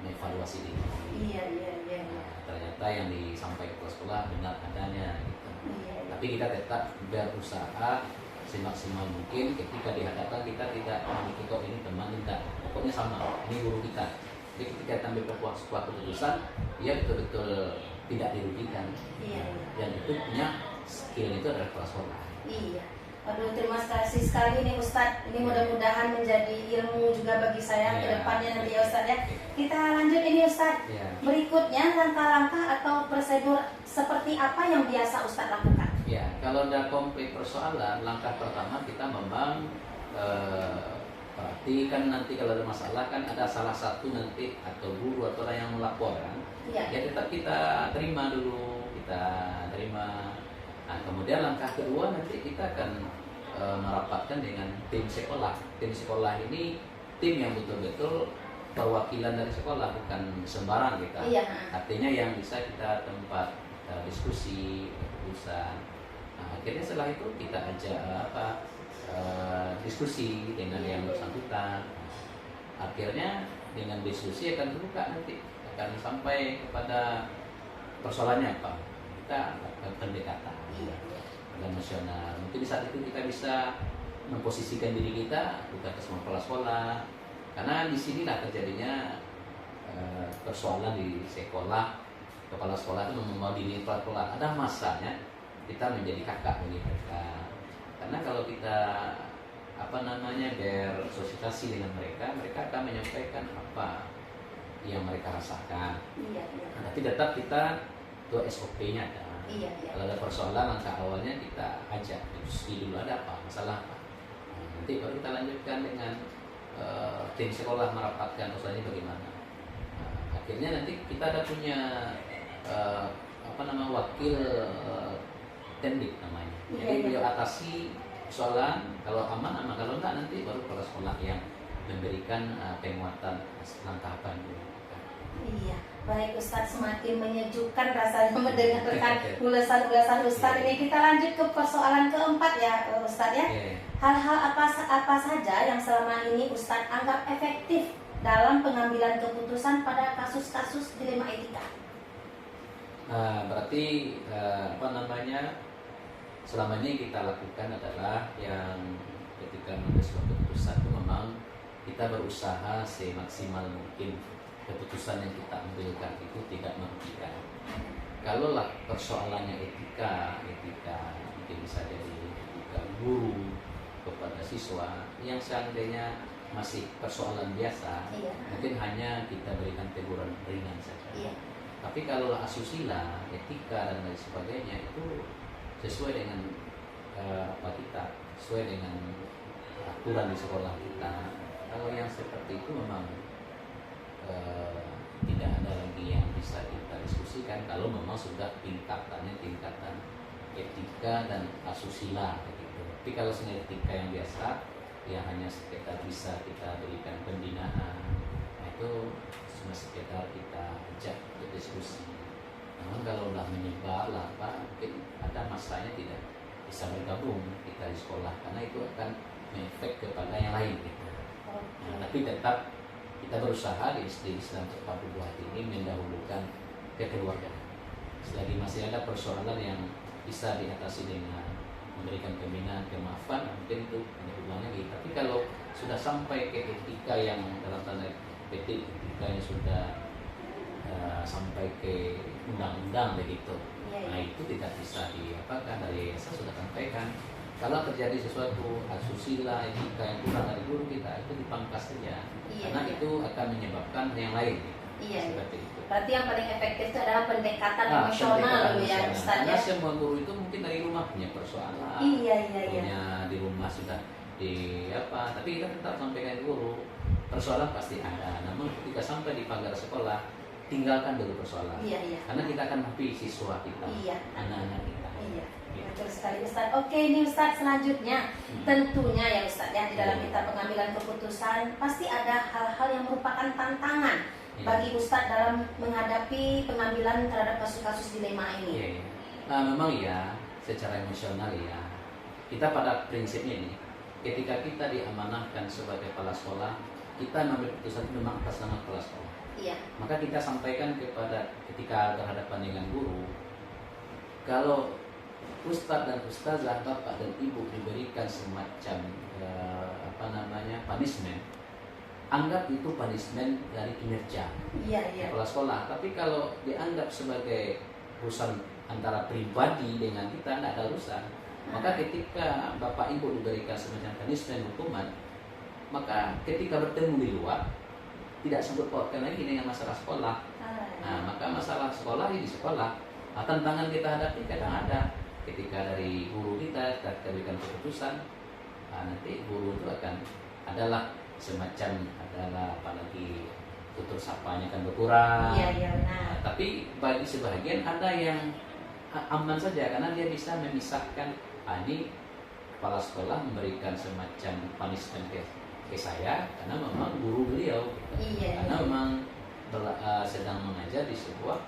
mengevaluasi diri. Iya. Nah, ternyata yang disampaikan ke sekolah benar adanya gitu. Iya. Tapi kita tetap berusaha semaksimal mungkin ketika dihadapkan kita tidak memiliki kok ini teman tidak, pokoknya sama, ini guru kita. Jadi ketika kita ambil sebuah keputusan, dia betul-betul tidak dirugikan. Iya. Yang itu punya skill itu adalah kepala sekolah. Iya. Aduh, terima kasih sekali nih Ustadz. Ini mudah-mudahan menjadi ilmu juga bagi saya ke Iya. depannya nanti ya Ustadz ya. Kita lanjut ini Ustadz. Ya. Berikutnya langkah-langkah atau prosedur seperti apa yang biasa Ustadz lakukan? Ya, kalau udah komplit persoalan, langkah pertama kita memang perhatikan nanti kalau ada masalah kan ada salah satu nanti atau guru atau orang yang melaporkan. Iya. Ya tetap kita terima dulu, kita terima. Nah, kemudian langkah kedua nanti kita akan merapatkan dengan tim sekolah. Tim sekolah ini tim yang betul-betul perwakilan dari sekolah, bukan sembarang kita. Iya. Artinya yang bisa kita tempat diskusi, keputusan. Nah, akhirnya setelah itu kita ajak diskusi dengan yang bersangkutan. Akhirnya dengan diskusi akan terbuka nanti, akan sampai kepada persoalannya apa. Kita akan pendekatan emosional. Mungkin di saat itu kita bisa memposisikan diri kita bukan ke semua kepala sekolah, karena di sinilah terjadinya persoalan di sekolah. Kepala sekolah itu membawa diri kepala sekolah. Ada masanya kita menjadi kakak bagi mereka. Karena kalau kita bersosialisasi dengan mereka, mereka akan menyampaikan apa yang mereka rasakan. Iya. Tapi tetap kita itu SOP-nya ada. Iya. Kalau ada persoalan, langkah awalnya kita ajak diskusi dulu ada apa, masalah apa. Nah, nanti baru kita lanjutkan dengan tim sekolah merapatkan persoalannya bagaimana. Nah, akhirnya nanti kita ada punya wakil tendik namanya. Jadi beliau atasi persoalan, kalau aman, kalau enggak nanti baru kepala sekolah yang memberikan penguatan langkah apa yang dilakukan. Iya. Baik Ustadz, semakin menyejukkan rasanya mendengarkan ulasan-ulasan Ustadz ini. Kita lanjut ke persoalan keempat ya Ustadz ya. Hal-hal apa saja yang selama ini Ustadz anggap efektif dalam pengambilan keputusan pada kasus-kasus dilema etika? Berarti selama ini kita lakukan adalah yang ketika mengambil sebuah keputusan itu memang kita berusaha semaksimal mungkin keputusan yang kita ambilkan itu tidak merugikan. Kalau lah persoalannya etika mungkin bisa jadi etika guru kepada siswa yang seandainya masih persoalan biasa, Iya. mungkin hanya kita berikan teguran ringan saja. Iya. Tapi kalau asusila, etika dan lain sebagainya itu sesuai dengan kita, sesuai dengan aturan di sekolah kita. Kalau yang seperti itu memang tidak ada lagi yang bisa kita diskusikan kalau memang sudah tingkatan etika dan asusila begitu. Tapi kalau sebenarnya etika yang biasa ya hanya sekedar bisa kita berikan pembinaan, nah itu cuma sekedar kita ajak untuk diskusi. Namun kalau udah menyebar lah mungkin ada masanya tidak bisa bergabung kita di sekolah karena itu akan mengefek kepada yang lain gitu. Nah, tapi tetap kita berusaha di SD Islam Terpadu Buah ini mendahulukan kekeluargaan. Selagi masih ada persoalan yang bisa diatasi dengan memberikan pembinaan, kemaafan, mungkin itu hanya ulang lagi. Tapi kalau sudah sampai ke etika yang dalam tanda petik etika yang sudah sampai ke undang-undang begitu, nah itu tidak bisa diapakan. Dari saya sudah sampaikan. Kalau terjadi sesuatu asusila, etika yang kurang dari guru kita itu dipangkas saja, karena itu akan menyebabkan yang lain. Iya. Seperti itu. Berarti yang paling efektif itu adalah pendekatan emosional ya Ustadz Karena ya. semua guru itu mungkin dari rumah punya persoalan, Iya. punya di rumah sudah tapi kita tetap sampaikan ke guru persoalan pasti ada. Namun ketika sampai di pagar sekolah tinggalkan dulu persoalan. Iya. Karena kita akan menghadapi siswa kita, Iya. anak-anak kita. Iya. Betul sekali Ustadz. Oke, ini Ustadz selanjutnya tentunya ya Ustadz ya di dalam kita pengambilan keputusan pasti ada hal-hal yang merupakan tantangan bagi Ustadz dalam menghadapi pengambilan terhadap kasus-kasus dilema ini. Iya. Nah memang ya secara emosional ya kita pada prinsipnya ini ketika kita diamanahkan sebagai kepala sekolah kita mengambil keputusan memang atas nama kepala sekolah. Iya. Maka kita sampaikan ketika berhadapan dengan guru kalau ustadz dan ustazah, bapak dan ibu diberikan semacam punishment, anggap itu punishment dari kinerja Iya. kepala sekolah. Tapi kalau dianggap sebagai urusan antara pribadi dengan kita, tidak ada urusan. Maka ketika bapak ibu diberikan semacam punishment, hukuman, maka ketika bertemu di luar tidak sangkut pautkan lagi dengan masalah sekolah. Nah, maka masalah sekolah ini di sekolah. Nah, tantangan kita hadapi kadang ada ketika dari guru kita berikan keputusan. Nah, nanti guru itu akan adalah semacam apalagi tutur sapanya kan berkurang. Iya, benar. Nah, tapi bagi sebagian ada yang aman saja karena dia bisa memisahkan, ini kepala sekolah memberikan semacam punishment ke saya karena memang guru beliau, karena memang sedang mengajar di sebuah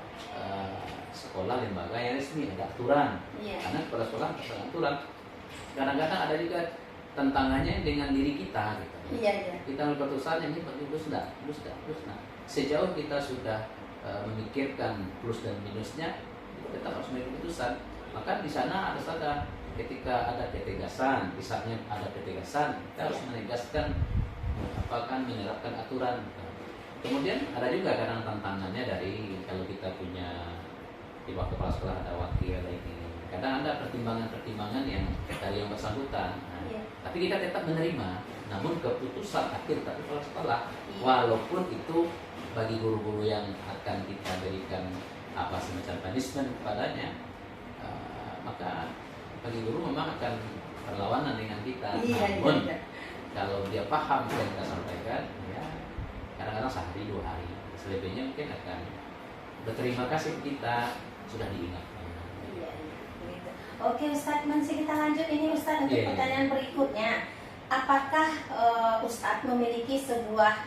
sekolah lembaga yang resmi, ada aturan. Karena kepala sekolah ada aturan. Kadang-kadang ada juga tantangannya dengan diri kita gitu. Kita berkeputusan ini bagus enggak. Sejauh kita sudah memikirkan plus dan minusnya, kita harus memiliki keputusan. Maka di sana harus ada, ketika ada ketegasan, misalnya ada ketegasan, kita harus menegaskan apakah menerapkan aturan. Kemudian ada juga kadang tantangannya dari kalau kita punya di waktu kepala sekolah ada wakil ini. Kadang ada pertimbangan-pertimbangan yang dari yang bersangkutan. Tapi kita tetap menerima. Namun keputusan akhir dari kepala sekolah, walaupun itu bagi guru-guru yang akan kita berikan semacam punishment kepadanya, maka bagi guru memang akan berlawanan dengan kita. Namun kalau dia paham yang kita sampaikan, ya kadang-kadang sehari 2 hari, selebihnya mungkin akan berterima kasih kita sudah diingatkan. Oke Ustadz, masih kita lanjut ini Ustadz untuk pertanyaan berikutnya. Apakah Ustadz memiliki sebuah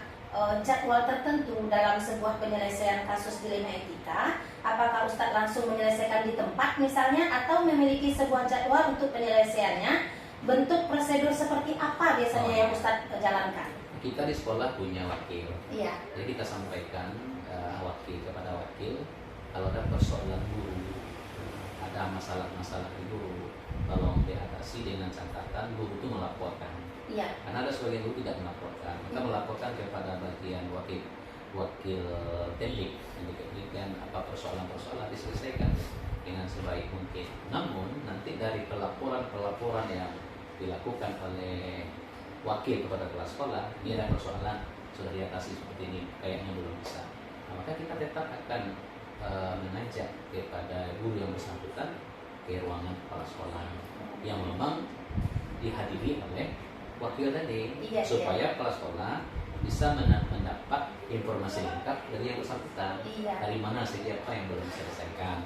jadwal tertentu dalam sebuah penyelesaian kasus dilema etika? Apakah Ustadz langsung menyelesaikan di tempat misalnya, atau memiliki sebuah jadwal untuk penyelesaiannya? Bentuk prosedur seperti apa biasanya yang Ustadz jalankan? Kita di sekolah punya wakil. Iya. Jadi kita sampaikan wakil kepada wakil kalau ada persoalan guru, ada masalah-masalah di guru, tolong diatasi dengan catatan guru itu melaporkan. Karena ada sebagian guru tidak melaporkan, maka melaporkan kepada bagian wakil teknik, dan apa persoalan-persoalan diselesaikan dengan sebaik mungkin. Namun nanti dari pelaporan yang dilakukan oleh wakil kepada kepala sekolah, ini ada persoalan sudah diatasi seperti ini, kayaknya belum bisa. Nah, maka kita tetap akan mengajak kepada guru yang bersangkutan ke ruangan kepala sekolah yang memang dihadiri oleh wakil tadi, supaya kepala sekolah bisa mendapat informasi lengkap dari yang bersangkutan, dari mana setiap apa yang belum diselesaikan.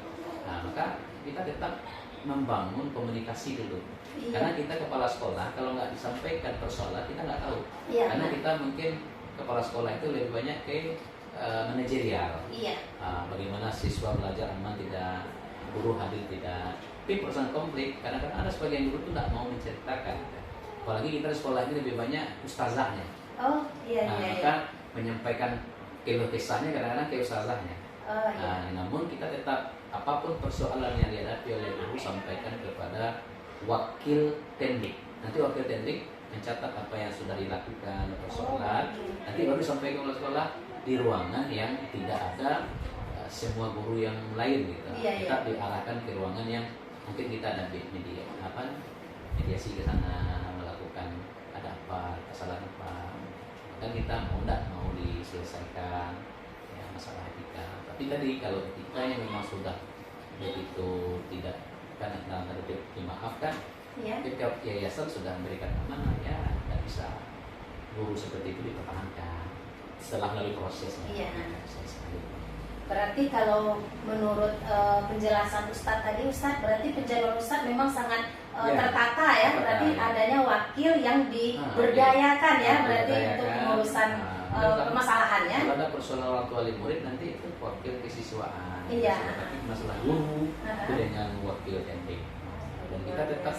Nah, maka kita tetap membangun komunikasi dulu. Karena kita kepala sekolah, kalau nggak disampaikan persoalan kita nggak tahu. Karena kita mungkin kepala sekolah itu lebih banyak ke manajerial. Bagaimana siswa belajar aman, tidak, guru hadir tidak. Tapi persoalan konflik, kadang-kadang ada sebagian guru itu tidak mau menceritakan. Apalagi kita di sekolah ini lebih banyak ustazahnya. Maka menyampaikan keluh kesahnya kadang-kadang ke ustazahnya. Namun kita tetap apapun persoalan yang dihadapi oleh guru sampaikan kepada wakil teknik. Nanti wakil teknik mencatat apa yang sudah dilakukan persoalan. Nanti baru sampaikan ke sekolah di ruangan yang tidak ada semua guru yang lain gitu. Kita diarahkan ke ruangan yang mungkin kita ada mediasi ke sana, melakukan ada apa, kesalahan apa. Kan kita mau diselesaikan ya, masalah etika. Tapi tadi kalau etikanya memang sudah begitu tidak karena dimaafkan, ketika yayasan sudah memberikan amanah, ya tidak bisa guru seperti itu dipertahankan setelah melalui prosesnya. Berarti kalau menurut penjelasan Ustadz tadi, berarti penjelasan Ustadz memang sangat tertata ya. Berarti adanya wakil yang diberdayakan ya, berarti untuk pengurusan permasalahannya. Kalau ada persoalan orang tua murid, nanti itu wakil kesiswaan. Tapi masalah guru itu dengan wakil teknik. Dan kita tetap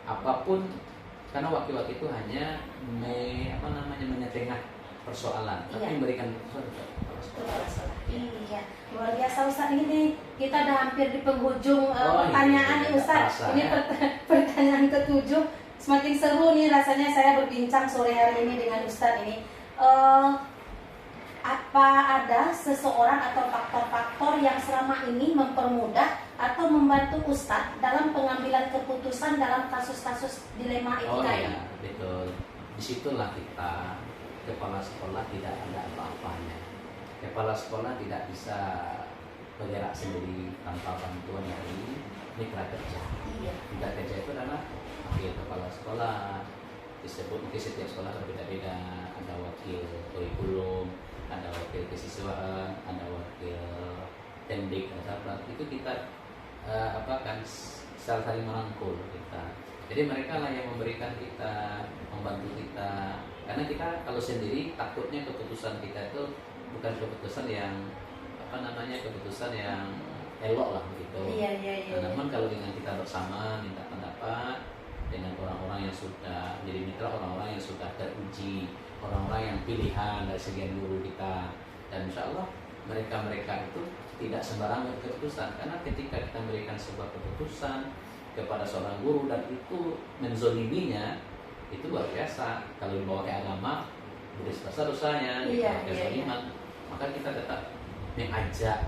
apapun, karena wakil-wakil itu hanya menyetengah persoalan, tapi memberikan keputusan sekolah. Iya, luar biasa Ustaz. Ini kita udah hampir di penghujung Oh, pertanyaan nih iya, Ustaz. terasa, Ini ya. pertanyaan ke-7. Semakin seru nih rasanya saya berbincang sore hari ini dengan Ustaz ini. Apa ada seseorang atau faktor-faktor yang selama ini mempermudah atau membantu Ustaz dalam pengambilan keputusan dalam kasus-kasus dilema Oh etika iya, ini? betul. Disitulah kita, kepala sekolah tidak ada apa-apanya. Kepala sekolah tidak bisa bergerak sendiri tanpa bantuan dari mitra kerja. Iya. Mitra kerja itu adalah wakil kepala sekolah. Disebut mungkin setiap sekolah berbeda-beda. Ada wakil kurikulum, ada wakil kesiswaan, ada wakil tendik, ada apa. Itu kita saling merangkul kita. Jadi mereka lah yang memberikan kita, membantu kita. Karena kita kalau sendiri takutnya keputusan kita itu bukan keputusan yang keputusan yang elok lah begitu. Iya. Namun kalau dengan kita bersama minta pendapat dengan orang-orang yang sudah jadi mitra, orang-orang yang sudah teruji, orang-orang yang pilihan dari sekian guru kita, dan insya Allah mereka itu tidak sembarangan keputusan. Karena ketika kita memberikan sebuah keputusan kepada seorang guru dan itu menzoliminya, itu luar biasa. Kalau dibawa ke agama, besar dosanya, Iya, kezaliman, maka kita tetap mengajak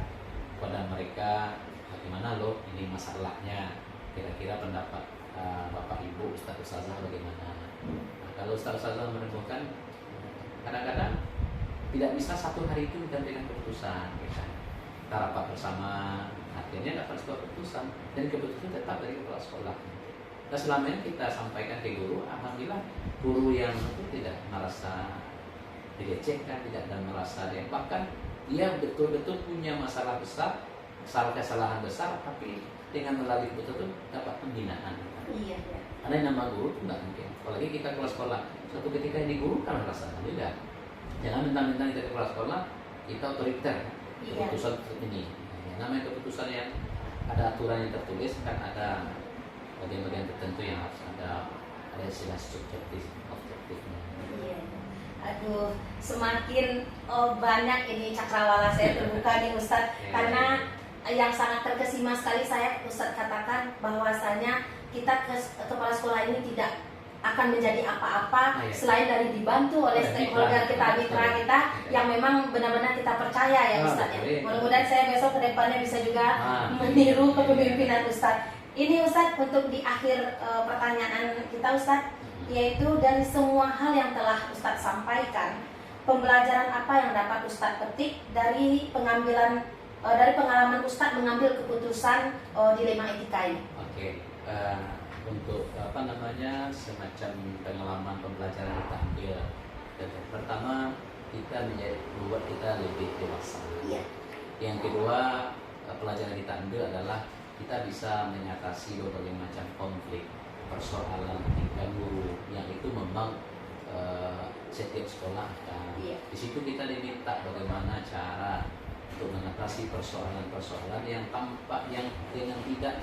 kepada mereka, bagaimana loh ini masalahnya, kira-kira pendapat Bapak Ibu Ustaz Ustazah bagaimana. Nah, kalau Ustaz Ustazah menemukan kadang-kadang tidak bisa satu hari itu kita berikan keputusan, kita rapat bersama, akhirnya dapat sebuah keputusan dan keputusan tetap dari kepala sekolah. Nah, selama ini kita sampaikan ke guru, alhamdulillah guru yang itu tidak merasa dilecehkan, tidak dan merasa dia, bahkan dia betul-betul punya masalah besar, kesalahan besar, tapi dengan melalui keputusan itu dapat pembinaan. Iya. Karena yang nama guru itu nggak mungkin. Apalagi kita kepala sekolah, suatu ketika yang diguru kan merasa juga. Jangan mentang-mentang kita kepala sekolah, kita otoriter. Iya. Keputusan ini, namanya keputusan yang ada aturan yang tertulis, kan ada bagian-bagian tertentu yang harus ada istilah subjektif, objektifnya. Iya. Aduh, semakin banyak ini cakrawala saya terbuka nih Ustadz, karena yang sangat terkesima sekali saya Ustadz katakan bahwasanya kita kepala sekolah ini tidak akan menjadi apa-apa selain dari dibantu oleh stakeholder kita, mitra kita yang memang benar-benar kita percaya ya Ustadz ya. Mudah-mudahan saya besok ke depannya bisa juga meniru kepemimpinan Ustadz. Ini Ustadz untuk di akhir pertanyaan kita Ustadz, yaitu dari semua hal yang telah Ustadz sampaikan, pembelajaran apa yang dapat Ustadz petik dari pengambilan dari pengalaman Ustadz mengambil keputusan dilema etika ini? Oke, untuk semacam pengalaman pembelajaran kita ambil. Pertama, kita membuat kita lebih dewasa. Iya. Yang kedua, pelajaran kita ambil adalah kita bisa mengatasi berbagai macam konflik, persoalan tingkat guru yang itu memang setiap sekolah kan. Iya. Di situ kita diminta bagaimana cara untuk mengatasi persoalan-persoalan yang tampak yang dengan tidak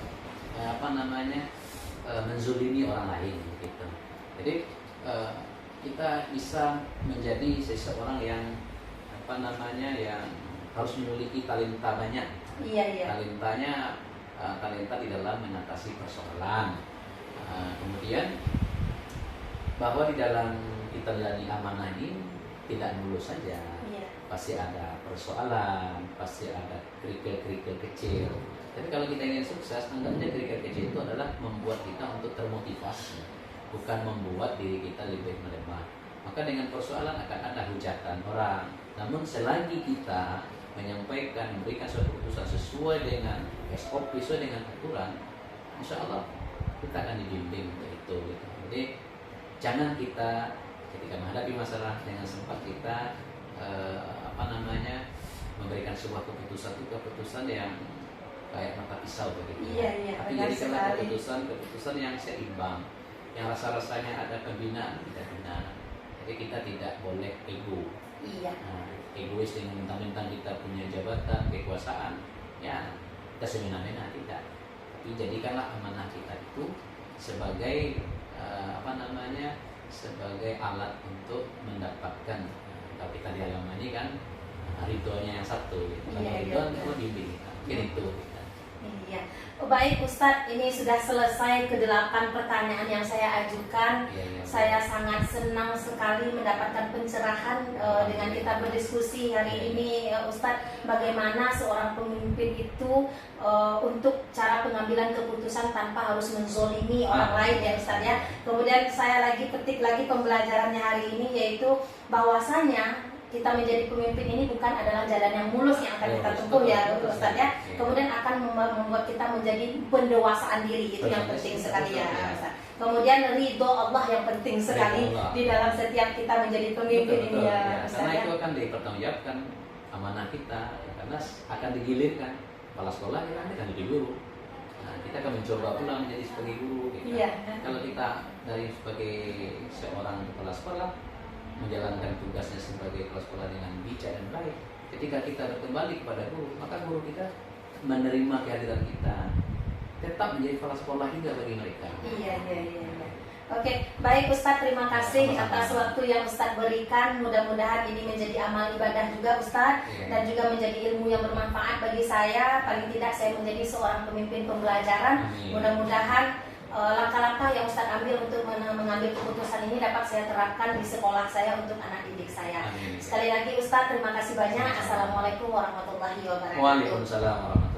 menzulimi orang lain gitu. Jadi kita bisa menjadi seseorang yang yang harus memiliki talenta banyak. Iya. Talenta di dalam mengatasi persoalan. Kemudian bahwa di dalam kita jalani amanah ini tidak mulus saja. Iya. Pasti ada persoalan, pasti ada kerikil-kerikil kecil. Tapi kalau kita ingin sukses, anggapnya kerikil kecil itu adalah membuat kita untuk termotivasi, bukan membuat diri kita lebih melemah. Maka dengan persoalan akan ada hujatan orang. Namun selagi kita menyampaikan, memberikan suatu keputusan sesuai dengan SOP, sesuai dengan aturan, insya Allah kita akan dibimbing untuk itu. Gitu. Jadi jangan kita ketika menghadapi masalah dengan sempat kita memberikan sebuah keputusan yang kayak mata pisau begitu. Iya. Tapi jadikanlah keputusan yang seimbang, yang rasa-rasanya ada pembinaan, tidak bina. Jadi kita tidak boleh ego. Iya. Egois dengan mentang-mentang kita punya jabatan, kekuasaan, ya kita semena-mena tidak. Tapi jadikanlah amanah kita itu sebagai sebagai alat untuk mendapatkan. Kalau kita di agama ini kan ritualnya yang satu gitu. Iya, Kalau iya, ritual iya. itu dibimbing kita, mungkin itu kita. Iya. Oh, baik Ustadz, ini sudah selesai ke-8 pertanyaan yang saya ajukan. Iya, iya. Saya sangat senang sekali mendapatkan pencerahan dengan kita berdiskusi hari ini, Ustadz. Bagaimana seorang pemimpin itu untuk cara pengambilan keputusan tanpa harus menzolimi orang lain ya Ustadz ya. Kemudian saya lagi petik lagi pembelajarannya hari ini, yaitu bahwasanya kita menjadi pemimpin ini bukan adalah jalan yang mulus yang akan kita tempuh ya Ustadz ya. Kemudian akan membuat kita menjadi pendewasaan diri, itu yang penting sekali ya Ustadz. Kemudian ridho Allah yang penting sekali di dalam setiap kita menjadi pemimpin ini ya Ustadz Karena ya. itu akan dipertanggungjawabkan amanah kita, ya, karena akan digilirkan kepala sekolah, kita akan jadi guru. Nah, kita akan mencoba pula menjadi sebagai guru. Gitu. Iya. Kalau kita dari sebagai seorang kepala sekolah menjalankan tugasnya sebagai kepala sekolah dengan bijak dan baik, ketika kita kembali kepada guru, maka guru kita menerima kehadiran kita, tetap menjadi kepala sekolah juga bagi mereka. Iya. Oke, baik Ustadz, terima kasih atas waktu yang Ustadz berikan. Mudah-mudahan ini menjadi amal ibadah juga Ustadz, dan juga menjadi ilmu yang bermanfaat bagi saya. Paling tidak saya menjadi seorang pemimpin pembelajaran. Mudah-mudahan langkah-langkah yang Ustadz ambil untuk mengambil keputusan ini dapat saya terapkan di sekolah saya untuk anak didik saya. Sekali lagi Ustadz, terima kasih banyak. Assalamualaikum warahmatullahi wabarakatuh. Waalaikumsalam warahmatullahi wabarakatuh.